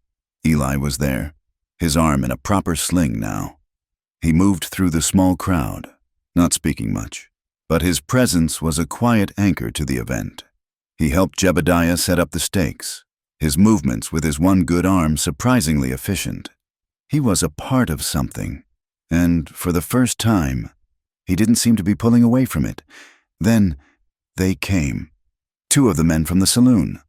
Eli was there, his arm in a proper sling now. He moved through the small crowd, not speaking much, but his presence was a quiet anchor to the event. He helped Jebediah set up the stakes, his movements with his one good arm surprisingly efficient. He was a part of something, and for the first time, he didn't seem to be pulling away from it. Then, they came. 2 of the men from the saloon,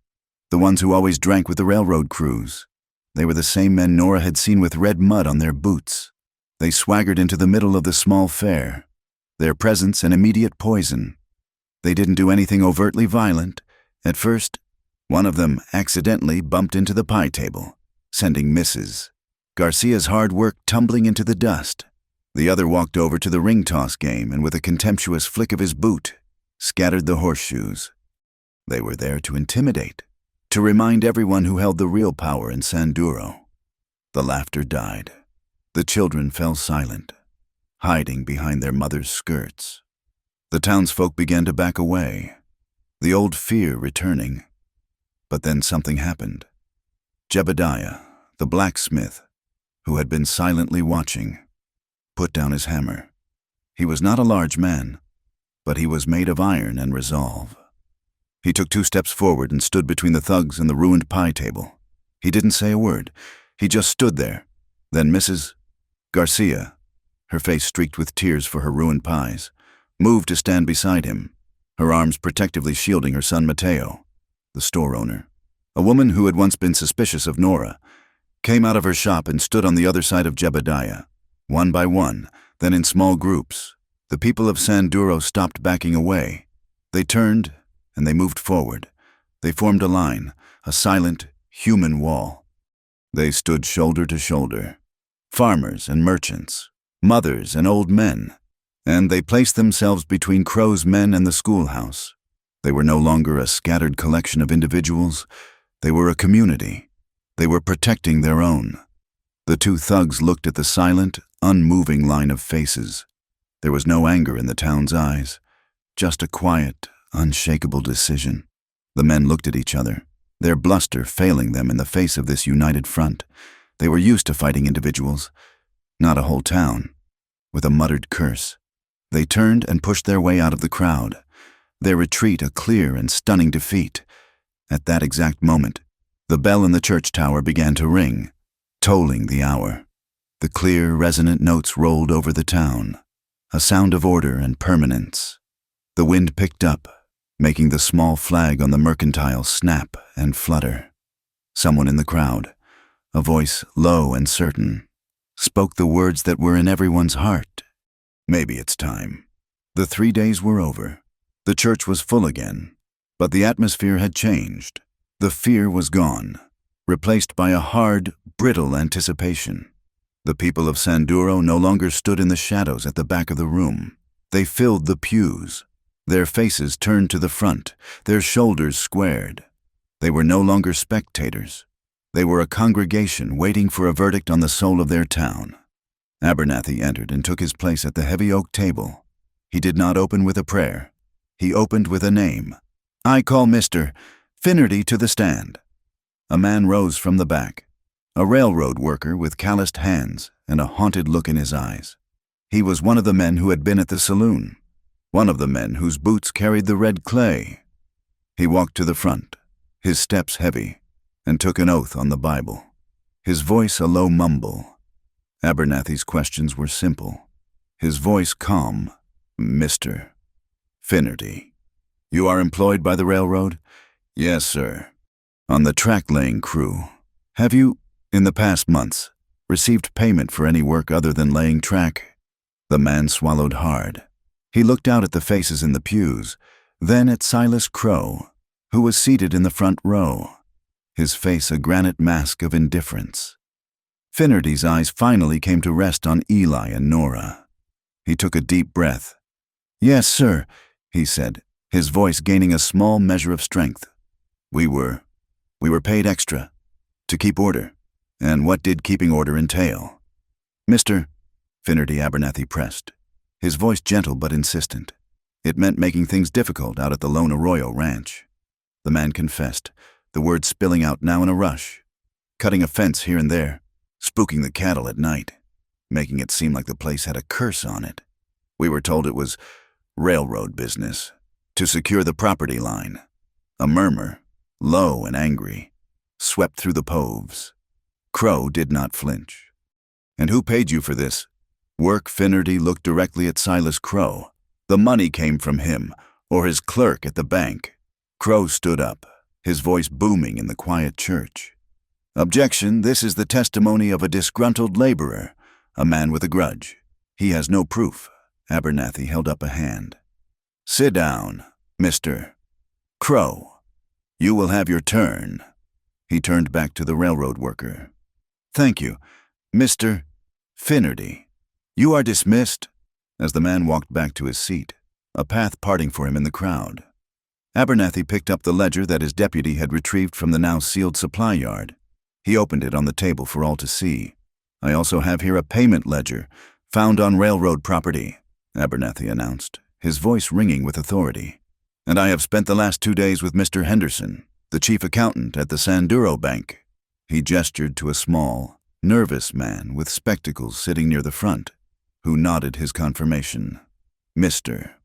the ones who always drank with the railroad crews. They were the same men Nora had seen with red mud on their boots. They swaggered into the middle of the small fair, their presence an immediate poison. They didn't do anything overtly violent. At first, one of them accidentally bumped into the pie table, sending Mrs. Garcia's hard work tumbling into the dust. The other walked over to the ring toss game and with a contemptuous flick of his boot, scattered the horseshoes. They were there to intimidate, to remind everyone who held the real power in Sanduro. The laughter died. The children fell silent, hiding behind their mothers' skirts. The townsfolk began to back away, the old fear returning. But then something happened. Jebediah, the blacksmith, who had been silently watching, put down his hammer. He was not a large man, but he was made of iron and resolve. He took 2 steps forward and stood between the thugs and the ruined pie table. He didn't say a word. He just stood there. Then Mrs. Garcia, her face streaked with tears for her ruined pies, moved to stand beside him, her arms protectively shielding her son Mateo, the store owner. A woman who had once been suspicious of Nora came out of her shop and stood on the other side of Jebediah. One by one, then in small groups, the people of Sanduro stopped backing away. They turned and they moved forward. They formed a line, a silent, human wall. They stood shoulder to shoulder, farmers and merchants, mothers and old men, and they placed themselves between Crow's men and the schoolhouse. They were no longer a scattered collection of individuals. They were a community. They were protecting their own. The 2 thugs looked at the silent, unmoving line of faces. There was no anger in the town's eyes, just a quiet, unshakable decision. The men looked at each other, their bluster failing them in the face of this united front. They were used to fighting individuals, not a whole town. With a muttered curse, they turned and pushed their way out of the crowd, their retreat a clear and stunning defeat. At that exact moment, the bell in the church tower began to ring, tolling the hour. The clear, resonant notes rolled over the town, a sound of order and permanence. The wind picked up, making the small flag on the mercantile snap and flutter. Someone in the crowd, a voice low and certain, spoke the words that were in everyone's heart. Maybe it's time. The 3 days were over. The church was full again, but the atmosphere had changed. The fear was gone, replaced by a hard, brittle anticipation. The people of Sanduro no longer stood in the shadows at the back of the room. They filled the pews, their faces turned to the front, their shoulders squared. They were no longer spectators. They were a congregation waiting for a verdict on the soul of their town. Abernathy entered and took his place at the heavy oak table. He did not open with a prayer. He opened with a name. "I call Mr. Finnerty to the stand." A man rose from the back, a railroad worker with calloused hands and a haunted look in his eyes. He was one of the men who had been at the saloon, one of the men whose boots carried the red clay. He walked to the front, his steps heavy, and took an oath on the Bible, his voice a low mumble. Abernathy's questions were simple, his voice calm. "Mr. Finnerty, you are employed by the railroad?" Yes, sir. On the track-laying crew. Have you, in the past months, received payment for any work other than laying track? The man swallowed hard. He looked out at the faces in the pews, then at Silas Crow, who was seated in the front row, his face a granite mask of indifference. Finnerty's eyes finally came to rest on Eli and Nora. He took a deep breath. "Yes, sir," he said, his voice gaining a small measure of strength. We were paid extra to keep order." "And what did keeping order entail?" "Mr. Finnerty Abernathy pressed, his voice gentle but insistent. "It meant making things difficult out at the Lone Arroyo Ranch." The man confessed, the words spilling out now in a rush. "Cutting a fence here and there, spooking the cattle at night, making it seem like the place had a curse on it. We were told it was railroad business, to secure the property line." A murmur, low and angry, swept through the Poves. Crow did not flinch. "And who paid you for this work?" Finnerty looked directly at Silas Crow. "The money came from him, or his clerk at the bank." Crow stood up, his voice booming in the quiet church. "Objection, this is the testimony of a disgruntled laborer, a man with a grudge. He has no proof." Abernathy held up a hand. "Sit down, Mr. Crow. You will have your turn." He turned back to the railroad worker. "Thank you, Mr. Finnerty. You are dismissed." As the man walked back to his seat, a path parting for him in the crowd, Abernathy picked up the ledger that his deputy had retrieved from the now sealed supply yard. He opened it on the table for all to see. "I also have here a payment ledger, found on railroad property," Abernathy announced, his voice ringing with authority. "And I have spent the last 2 days with Mr. Henderson, the chief accountant at the Sanduro Bank." He gestured to a small, nervous man with spectacles sitting near the front, who nodded his confirmation. "Mr.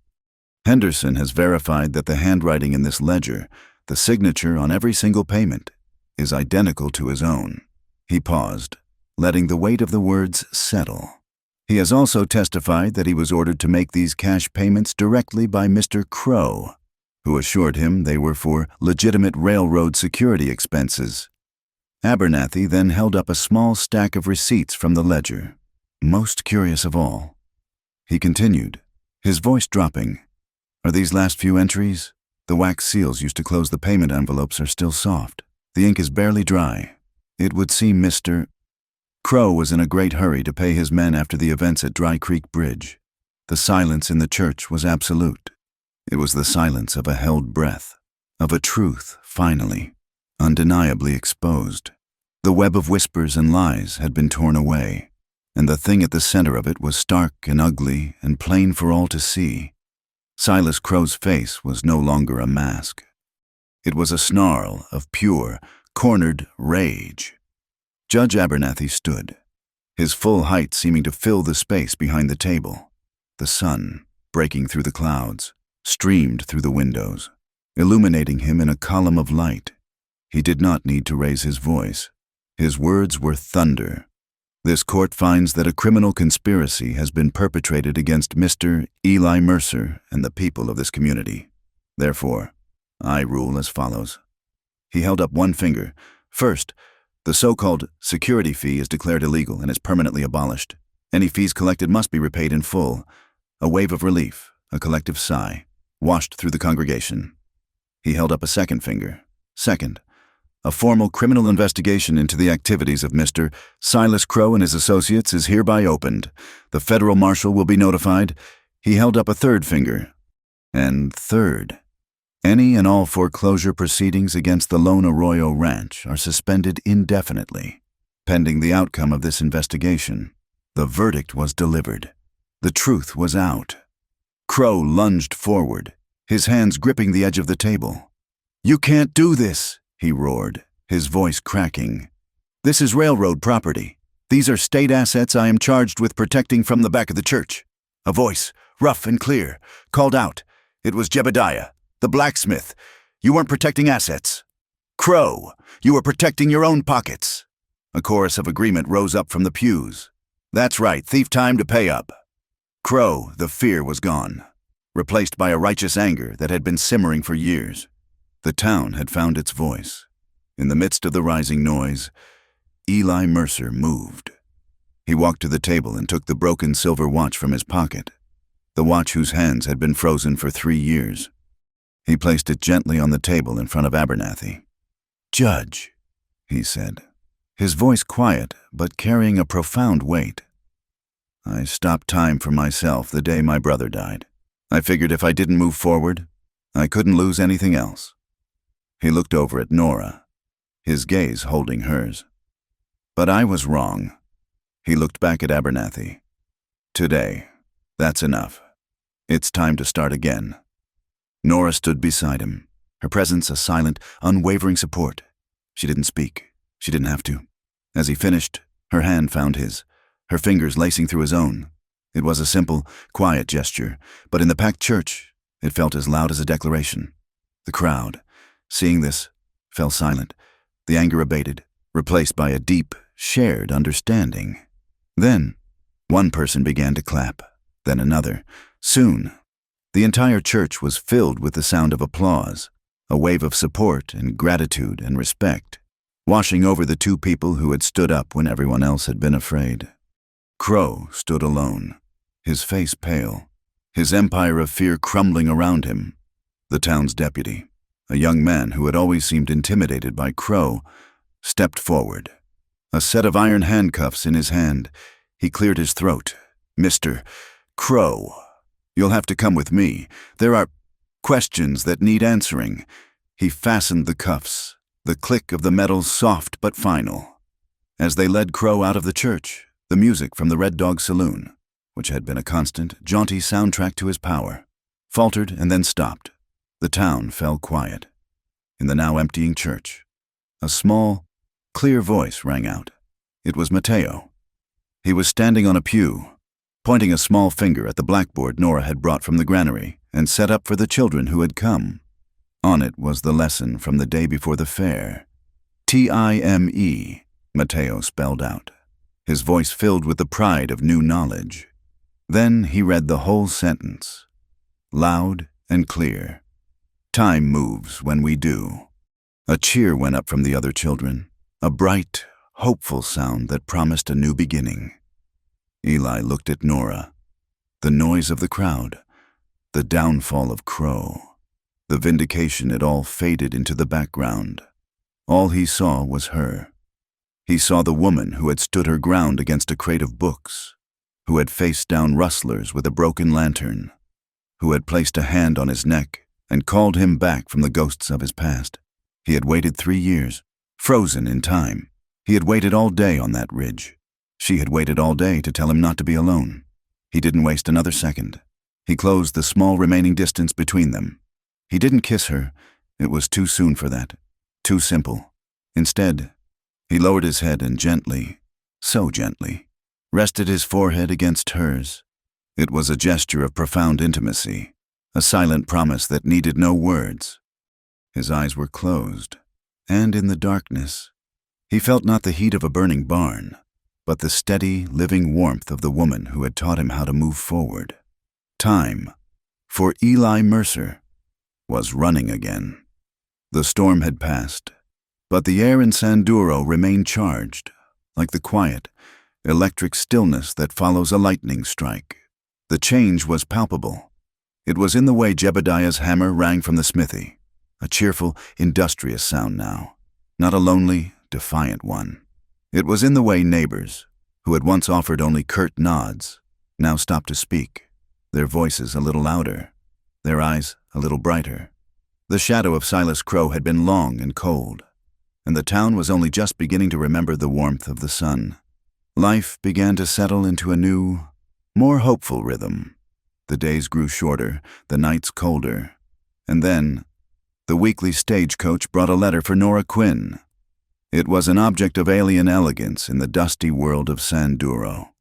Henderson has verified that the handwriting in this ledger, the signature on every single payment, is identical to his own." He paused, letting the weight of the words settle. "He has also testified that he was ordered to make these cash payments directly by Mr. Crow, who assured him they were for legitimate railroad security expenses." Abernathy then held up a small stack of receipts from the ledger. Most curious of all, he continued, his voice dropping, "Are these last few entries? The wax seals used to close the payment envelopes are still soft. The ink is barely dry. It would seem Mr. Crow was in a great hurry to pay his men after the events at Dry Creek Bridge. The silence in the church was absolute. It was the silence of a held breath, of a truth, finally, undeniably exposed. The web of whispers and lies had been torn away, and the thing at the center of it was stark and ugly and plain for all to see. Silas Crow's face was no longer a mask. It was a snarl of pure, cornered rage. Judge Abernathy stood, his full height seeming to fill the space behind the table. The sun, breaking through the clouds, streamed through the windows, illuminating him in a column of light. He did not need to raise his voice. His words were thunder. "This court finds that a criminal conspiracy has been perpetrated against Mr. Eli Mercer and the people of this community. Therefore, I rule as follows." He held up one finger. "First, the so-called security fee is declared illegal and is permanently abolished. Any fees collected must be repaid in full." A wave of relief, a collective sigh, washed through the congregation. He held up a second finger. "Second, a formal criminal investigation into the activities of Mr. Silas Crow and his associates is hereby opened. The federal marshal will be notified." He held up a third finger. "And third, any and all foreclosure proceedings against the Lone Arroyo Ranch are suspended indefinitely, pending the outcome of this investigation." The verdict was delivered. The truth was out. Crow lunged forward, his hands gripping the edge of the table. "You can't do this," he roared, his voice cracking. "This is railroad property. These are state assets I am charged with protecting from the back of the church." A voice, rough and clear, called out. It was Jebediah, the blacksmith. "You weren't protecting assets. Crow, you were protecting your own pockets." A chorus of agreement rose up from the pews. "That's right, thief time to pay up." Crow, the fear was gone, replaced by a righteous anger that had been simmering for years. The town had found its voice. In the midst of the rising noise, Eli Mercer moved. He walked to the table and took the broken silver watch from his pocket, the watch whose hands had been frozen for 3 years. He placed it gently on the table in front of Abernathy. "Judge," he said, his voice quiet but carrying a profound weight. "I stopped time for myself the day my brother died. I figured if I didn't move forward, I couldn't lose anything else." He looked over at Nora, his gaze holding hers. "But I was wrong." He looked back at Abernathy. "Today, that's enough. It's time to start again." Nora stood beside him, her presence a silent, unwavering support. She didn't speak. She didn't have to. As he finished, her hand found his, her fingers lacing through his own. It was a simple, quiet gesture, but in the packed church, it felt as loud as a declaration. The crowd, seeing this, fell silent. The anger abated, replaced by a deep, shared understanding. Then, one person began to clap, then another. Soon, the entire church was filled with the sound of applause, a wave of support and gratitude and respect, washing over the two people who had stood up when everyone else had been afraid. Crow stood alone, his face pale, his empire of fear crumbling around him. The town's deputy, a young man who had always seemed intimidated by Crow, stepped forward. A set of iron handcuffs in his hand, he cleared his throat. "Mr. Crow, you'll have to come with me. There are questions that need answering." He fastened the cuffs, the click of the metal soft but final. As they led Crow out of the church, the music from the Red Dog Saloon, which had been a constant, jaunty soundtrack to his power, faltered and then stopped. The town fell quiet. In the now emptying church, a small, clear voice rang out. It was Mateo. He was standing on a pew, pointing a small finger at the blackboard Nora had brought from the granary and set up for the children who had come. On it was the lesson from the day before the fair. "Time," Mateo spelled out, his voice filled with the pride of new knowledge. Then he read the whole sentence, loud and clear. "Time moves when we do." A cheer went up from the other children, a bright, hopeful sound that promised a new beginning. Eli looked at Nora. The noise of the crowd, the downfall of Crow, the vindication, it all faded into the background. All he saw was her. He saw the woman who had stood her ground against a crate of books, who had faced down rustlers with a broken lantern, who had placed a hand on his neck and called him back from the ghosts of his past. He had waited 3 years, frozen in time. He had waited all day on that ridge. She had waited all day to tell him not to be alone. He didn't waste another second. He closed the small remaining distance between them. He didn't kiss her. It was too soon for that. Too simple. Instead, he lowered his head and gently, so gently, rested his forehead against hers. It was a gesture of profound intimacy, a silent promise that needed no words. His eyes were closed, and in the darkness, he felt not the heat of a burning barn, but the steady, living warmth of the woman who had taught him how to move forward. Time, for Eli Mercer, was running again. The storm had passed, but the air in Sanduro remained charged, like the quiet, electric stillness that follows a lightning strike. The change was palpable. It was in the way Jebediah's hammer rang from the smithy, a cheerful, industrious sound now, not a lonely, defiant one. It was in the way neighbors, who had once offered only curt nods, now stopped to speak, their voices a little louder, their eyes a little brighter. The shadow of Silas Crow had been long and cold, and the town was only just beginning to remember the warmth of the sun. Life began to settle into a new, more hopeful rhythm. The days grew shorter, the nights colder, and then the weekly stagecoach brought a letter for Nora Quinn. It was an object of alien elegance in the dusty world of Sanduro.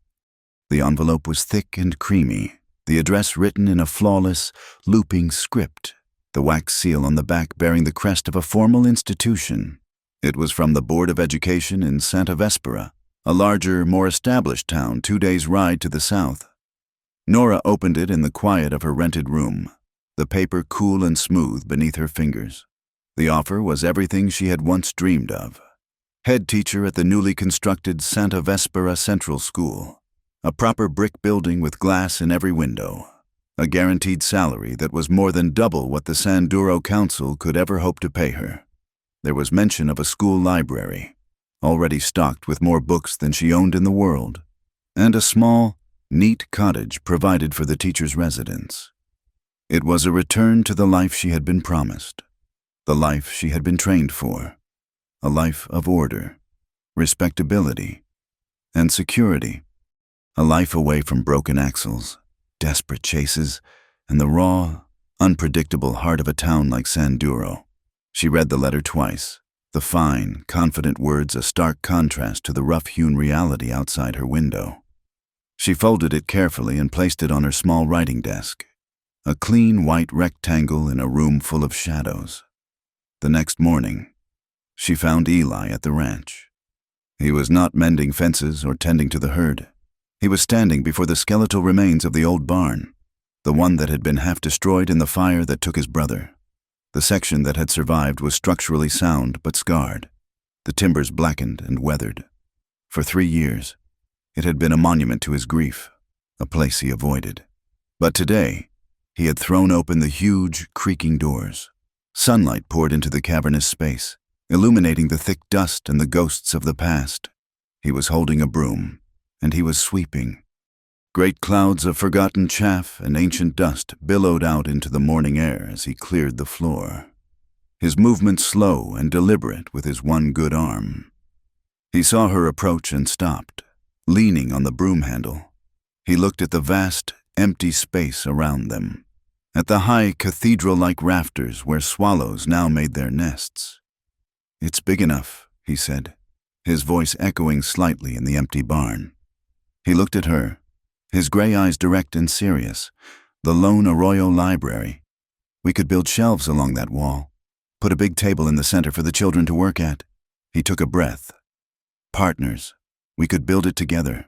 The envelope was thick and creamy, the address written in a flawless, looping script, the wax seal on the back bearing the crest of a formal institution. It was from the Board of Education in Santa Vespera, a larger, more established town 2 days' ride to the south. Nora opened it in the quiet of her rented room, the paper cool and smooth beneath her fingers. The offer was everything she had once dreamed of. Head teacher at the newly constructed Santa Vespera Central School, a proper brick building with glass in every window, a guaranteed salary that was more than double what the San Duro Council could ever hope to pay her. There was mention of a school library, already stocked with more books than she owned in the world, and a small, neat cottage provided for the teacher's residence. It was a return to the life she had been promised, the life she had been trained for, a life of order, respectability, and security, a life away from broken axles, desperate chases, and the raw, unpredictable heart of a town like San Duro. She read the letter twice, the fine, confident words a stark contrast to the rough-hewn reality outside her window. She folded it carefully and placed it on her small writing desk, a clean white rectangle in a room full of shadows. The next morning, she found Eli at the ranch. He was not mending fences or tending to the herd. He was standing before the skeletal remains of the old barn, the one that had been half destroyed in the fire that took his brother. The section that had survived was structurally sound but scarred, the timbers blackened and weathered. For 3 years, it had been a monument to his grief, a place he avoided. But today, he had thrown open the huge, creaking doors. Sunlight poured into the cavernous space, illuminating the thick dust and the ghosts of the past. He was holding a broom, and he was sweeping. Great clouds of forgotten chaff and ancient dust billowed out into the morning air as he cleared the floor, his movements slow and deliberate with his one good arm. He saw her approach and stopped, leaning on the broom handle. He looked at the vast, empty space around them, at the high cathedral-like rafters where swallows now made their nests. "It's big enough," he said, his voice echoing slightly in the empty barn. He looked at her, his gray eyes direct and serious. "The Lone Arroyo Library. We could build shelves along that wall, put a big table in the center for the children to work at." He took a breath. "Partners. We could build it together."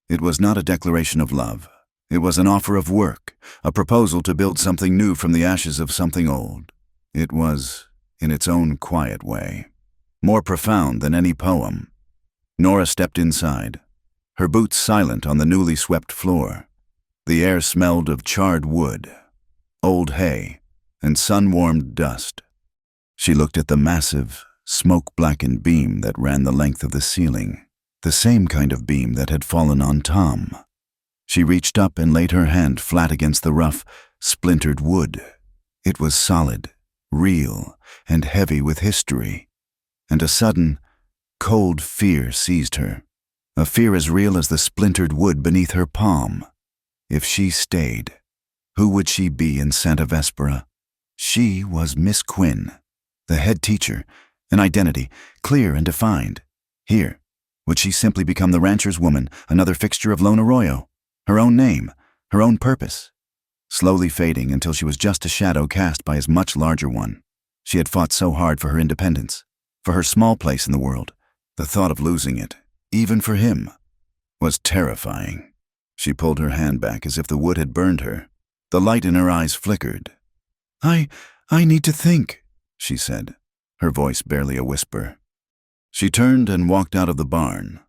It was not a declaration of love. It was an offer of work, a proposal to build something new from the ashes of something old. It was, in its own quiet way, more profound than any poem. Nora stepped inside, her boots silent on the newly swept floor. The air smelled of charred wood, old hay, and sun-warmed dust. She looked at the massive, smoke-blackened beam that ran the length of the ceiling, the same kind of beam that had fallen on Tom. She reached up and laid her hand flat against the rough, splintered wood. It was solid, real, and heavy with history. And a sudden, cold fear seized her, a fear as real as the splintered wood beneath her palm. If she stayed, who would she be in Santa Vespera? She was Miss Quinn, the head teacher, an identity, clear and defined. Here, would she simply become the rancher's woman, another fixture of Lone Arroyo? Her own name, her own purpose, slowly fading until she was just a shadow cast by his much larger one. She had fought so hard for her independence, for her small place in the world. The thought of losing it, even for him, was terrifying. She pulled her hand back as if the wood had burned her. The light in her eyes flickered. I need to think," she said, her voice barely a whisper. She turned and walked out of the barn,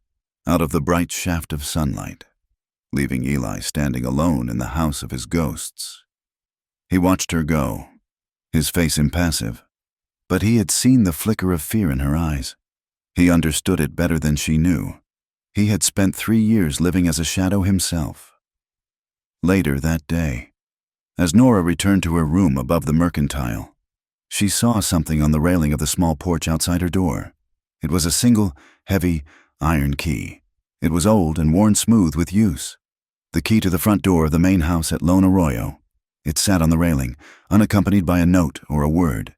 out of the bright shaft of sunlight, leaving Eli standing alone in the house of his ghosts. He watched her go, his face impassive, but he had seen the flicker of fear in her eyes. He understood it better than she knew. He had spent 3 years living as a shadow himself. Later that day, as Nora returned to her room above the mercantile, she saw something on the railing of the small porch outside her door. It was a single, heavy, iron key. It was old and worn smooth with use. The key to the front door of the main house at Lone Arroyo. It sat on the railing, unaccompanied by a note or a word.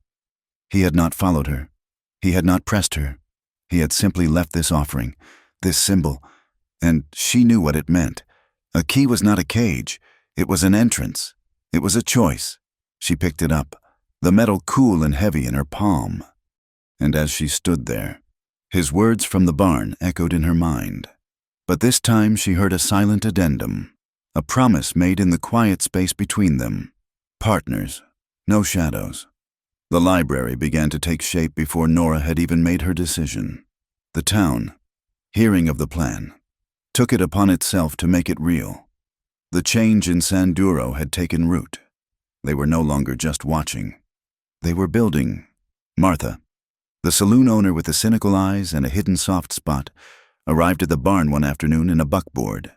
He had not followed her. He had not pressed her. He had simply left this offering, this symbol, and she knew what it meant. A key was not a cage. It was an entrance. It was a choice. She picked it up, the metal cool and heavy in her palm. And as she stood there, his words from the barn echoed in her mind. But this time she heard a silent addendum, a promise made in the quiet space between them. Partners, no shadows. The library began to take shape before Nora had even made her decision. The town, hearing of the plan, took it upon itself to make it real. The change in Sanduro had taken root. They were no longer just watching. They were building. Martha, the saloon owner with the cynical eyes and a hidden soft spot, arrived at the barn one afternoon in a buckboard,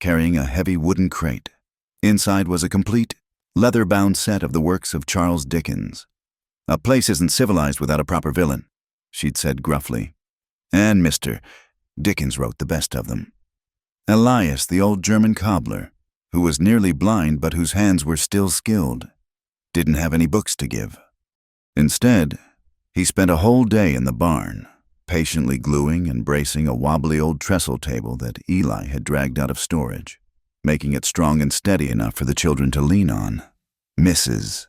carrying a heavy wooden crate. Inside was a complete, leather-bound set of the works of Charles Dickens. "A place isn't civilized without a proper villain," she'd said gruffly. "And Mr. Dickens wrote the best of them." Elias, the old German cobbler, who was nearly blind but whose hands were still skilled, didn't have any books to give. Instead, he spent a whole day in the barn, patiently gluing and bracing a wobbly old trestle table that Eli had dragged out of storage, making it strong and steady enough for the children to lean on. Mrs.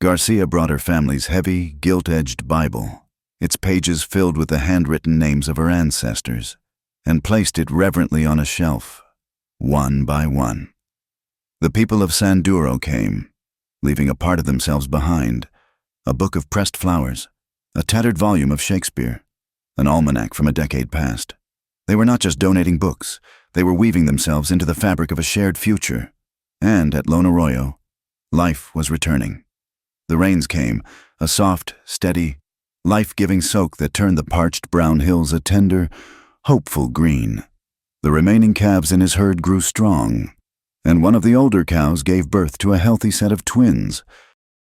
Garcia brought her family's heavy, gilt-edged Bible, its pages filled with the handwritten names of her ancestors, and placed it reverently on a shelf, one by one. The people of Sanduro came, leaving a part of themselves behind: a book of pressed flowers, a tattered volume of Shakespeare, an almanac from a decade past. They were not just donating books, they were weaving themselves into the fabric of a shared future. And at Lone Arroyo, life was returning. The rains came, a soft, steady, life-giving soak that turned the parched brown hills a tender, hopeful green. The remaining calves in his herd grew strong, and one of the older cows gave birth to a healthy set of twins.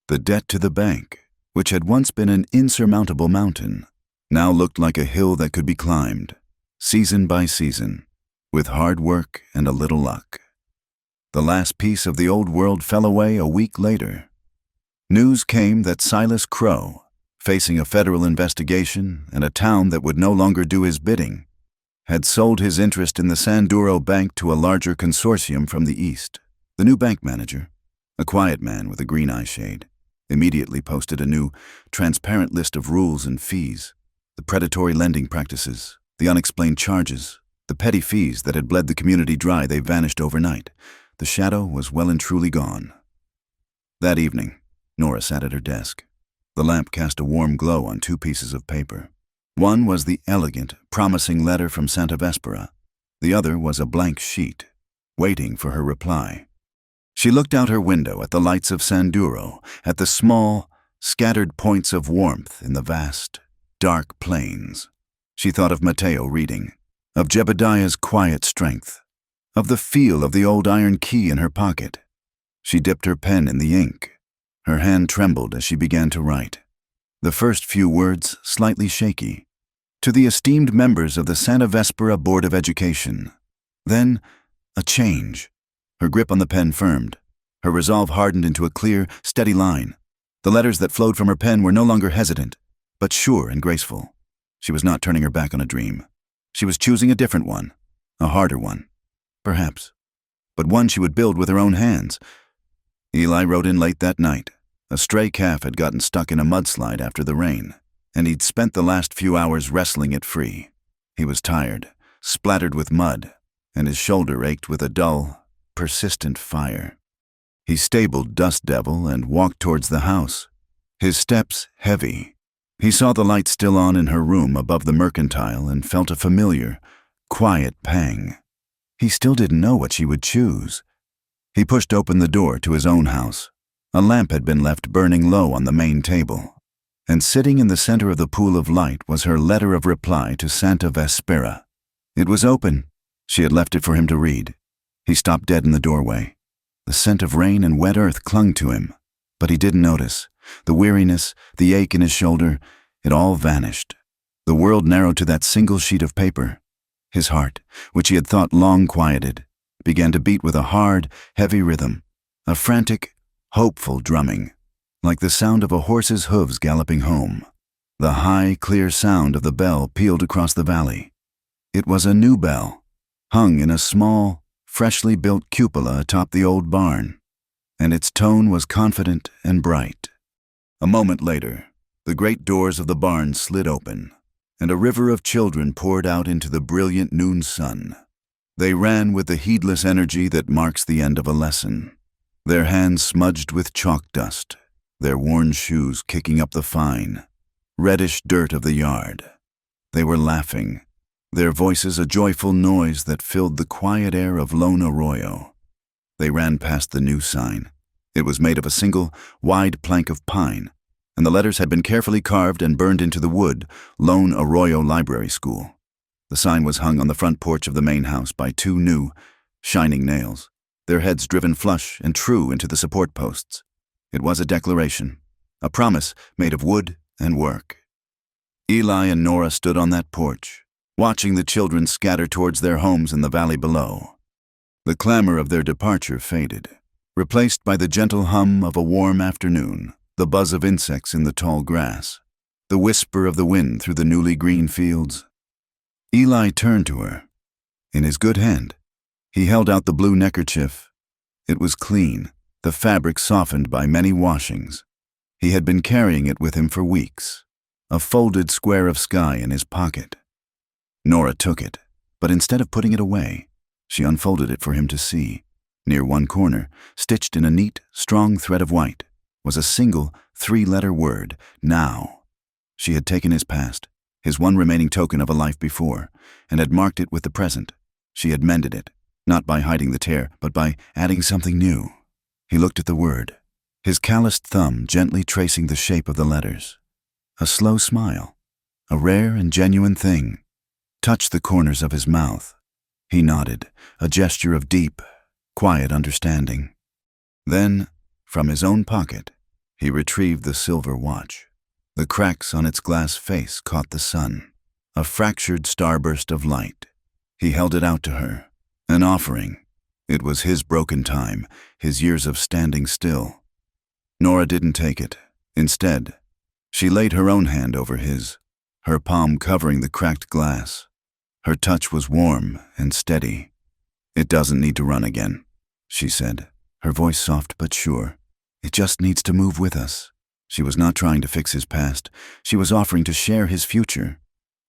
The debt to the bank, which had once been an insurmountable mountain, now looked like a hill that could be climbed, season by season, with hard work and a little luck. The last piece of the old world fell away a week later. News came that Silas Crow, facing a federal investigation and a town that would no longer do his bidding, had sold his interest in the Sanduro Bank to a larger consortium from the east. The new bank manager, a quiet man with a green eye shade, immediately posted a new, transparent list of rules and fees: the predatory lending practices, the unexplained charges, the petty fees that had bled the community dry. They vanished overnight. The shadow was well and truly gone. That evening, Nora sat at her desk. The lamp cast a warm glow on two pieces of paper. One was the elegant, promising letter from Santa Vespera. The other was a blank sheet, waiting for her reply. She looked out her window at the lights of Sanduro, at the small, scattered points of warmth in the vast, dark plains. She thought of Mateo reading, of Jebediah's quiet strength, of the feel of the old iron key in her pocket. She dipped her pen in the ink. Her hand trembled as she began to write. The first few words slightly shaky. To the esteemed members of the Santa Vespera Board of Education. Then, a change. Her grip on the pen firmed. Her resolve hardened into a clear, steady line. The letters that flowed from her pen were no longer hesitant, but sure and graceful. She was not turning her back on a dream. She was choosing a different one, a harder one, perhaps, but one she would build with her own hands. Eli wrote in late that night. A stray calf had gotten stuck in a mudslide after the rain, and he'd spent the last few hours wrestling it free. He was tired, splattered with mud, and his shoulder ached with a dull, persistent fire. He stabled Dust Devil and walked towards the house, his steps heavy. He saw the light still on in her room above the mercantile and felt a familiar, quiet pang. He still didn't know what she would choose. He pushed open the door to his own house. A lamp had been left burning low on the main table, and sitting in the center of the pool of light was her letter of reply to Santa Vespera. It was open. She had left it for him to read. He stopped dead in the doorway. The scent of rain and wet earth clung to him, but he didn't notice. The weariness, the ache in his shoulder, it all vanished. The world narrowed to that single sheet of paper. His heart, which he had thought long quieted, began to beat with a hard, heavy rhythm, a frantic, hopeful drumming, like the sound of a horse's hooves galloping home. The high, clear sound of the bell pealed across the valley. It was a new bell, hung in a small, freshly built cupola atop the old barn, and its tone was confident and bright. A moment later, the great doors of the barn slid open, and a river of children poured out into the brilliant noon sun. They ran with the heedless energy that marks the end of a lesson, their hands smudged with chalk dust, their worn shoes kicking up the fine, reddish dirt of the yard. They were laughing, their voices a joyful noise that filled the quiet air of Lone Arroyo. They ran past the new sign. It was made of a single, wide plank of pine, and the letters had been carefully carved and burned into the wood, Lone Arroyo Library School. The sign was hung on the front porch of the main house by two new, shining nails, their heads driven flush and true into the support posts. It was a declaration, a promise made of wood and work. Eli and Nora stood on that porch, watching the children scatter towards their homes in the valley below. The clamor of their departure faded, replaced by the gentle hum of a warm afternoon, the buzz of insects in the tall grass, the whisper of the wind through the newly green fields. Eli turned to her. In his good hand, he held out the blue neckerchief. It was clean, the fabric softened by many washings. He had been carrying it with him for weeks, a folded square of sky in his pocket. Nora took it, but instead of putting it away, she unfolded it for him to see. Near one corner, stitched in a neat, strong thread of white, was a single, three-letter word, now. She had taken his past, his one remaining token of a life before, and had marked it with the present. She had mended it, not by hiding the tear, but by adding something new. He looked at the word, his calloused thumb gently tracing the shape of the letters. A slow smile, a rare and genuine thing, touched the corners of his mouth. He nodded, a gesture of deep, quiet understanding. Then, from his own pocket, he retrieved the silver watch. The cracks on its glass face caught the sun, a fractured starburst of light. He held it out to her, an offering. It was his broken time, his years of standing still. Nora didn't take it. Instead, she laid her own hand over his, her palm covering the cracked glass. Her touch was warm and steady. "It doesn't need to run again," she said, her voice soft but sure. "It just needs to move with us." She was not trying to fix his past. She was offering to share his future.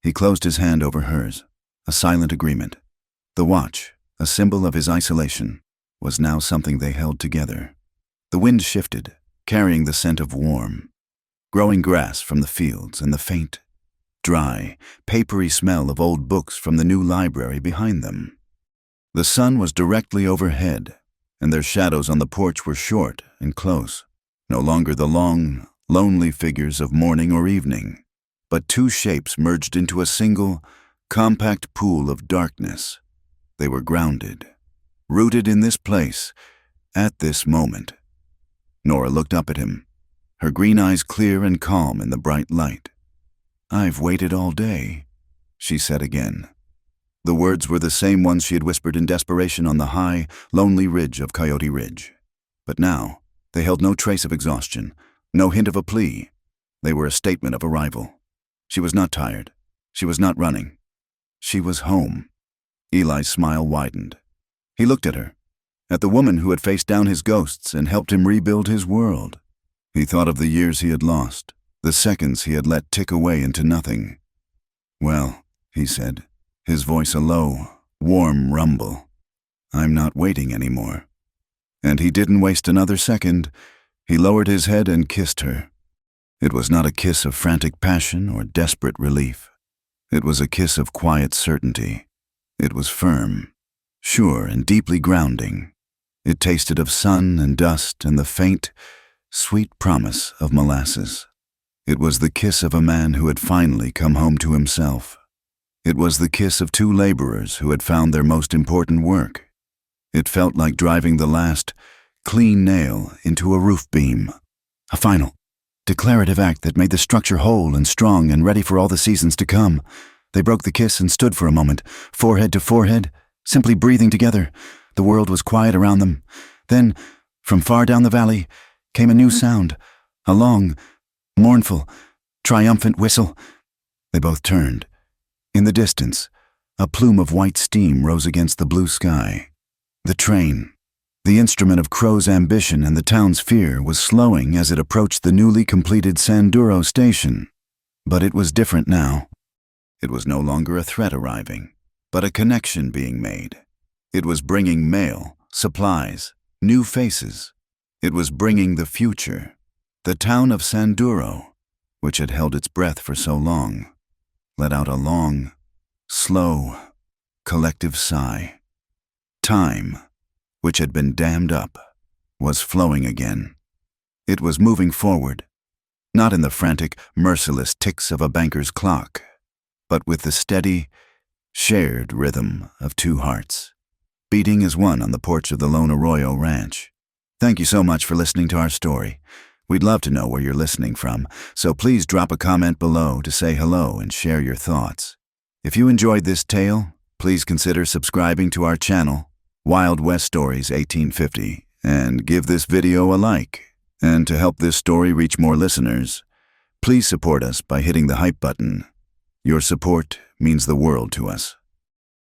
He closed his hand over hers, a silent agreement. The watch, a symbol of his isolation, was now something they held together. The wind shifted, carrying the scent of warm, growing grass from the fields and the faint, dry, papery smell of old books from the new library behind them. The sun was directly overhead, and their shadows on the porch were short and close, no longer the long, lonely figures of morning or evening, but two shapes merged into a single, compact pool of darkness. They were grounded, rooted in this place, at this moment. Nora looked up at him, her green eyes clear and calm in the bright light. "I've waited all day," she said again. The words were the same ones she had whispered in desperation on the high, lonely ridge of Coyote Ridge. But now, they held no trace of exhaustion, no hint of a plea. They were a statement of arrival. She was not tired. She was not running. She was home. Eli's smile widened. He looked at her, at the woman who had faced down his ghosts and helped him rebuild his world. He thought of the years he had lost, the seconds he had let tick away into nothing. "Well," he said, his voice a low, warm rumble, "I'm not waiting anymore." And he didn't waste another second. He lowered his head and kissed her. It was not a kiss of frantic passion or desperate relief. It was a kiss of quiet certainty. It was firm, sure, and deeply grounding. It tasted of sun and dust and the faint, sweet promise of molasses. It was the kiss of a man who had finally come home to himself. It was the kiss of two laborers who had found their most important work. It felt like driving the last, clean nail into a roof beam. A final, declarative act that made the structure whole and strong and ready for all the seasons to come. They broke the kiss and stood for a moment, forehead to forehead, simply breathing together. The world was quiet around them. Then, from far down the valley, came a new sound, a long, mournful, triumphant whistle. They both turned. In the distance, a plume of white steam rose against the blue sky. The train, the instrument of Crow's ambition and the town's fear, was slowing as it approached the newly completed Sanduro station. But it was different now. It was no longer a threat arriving, but a connection being made. It was bringing mail, supplies, new faces. It was bringing the future. The town of Sanduro, which had held its breath for so long, let out a long, slow, collective sigh. Time, which had been dammed up, was flowing again. It was moving forward, not in the frantic, merciless ticks of a banker's clock, but with the steady, shared rhythm of two hearts, beating as one on the porch of the Lone Arroyo Ranch. Thank you so much for listening to our story. We'd love to know where you're listening from, so please drop a comment below to say hello and share your thoughts. If you enjoyed this tale, please consider subscribing to our channel, Wild West Stories 1850, and give this video a like. And to help this story reach more listeners, please support us by hitting the hype button. Your support means the world to us.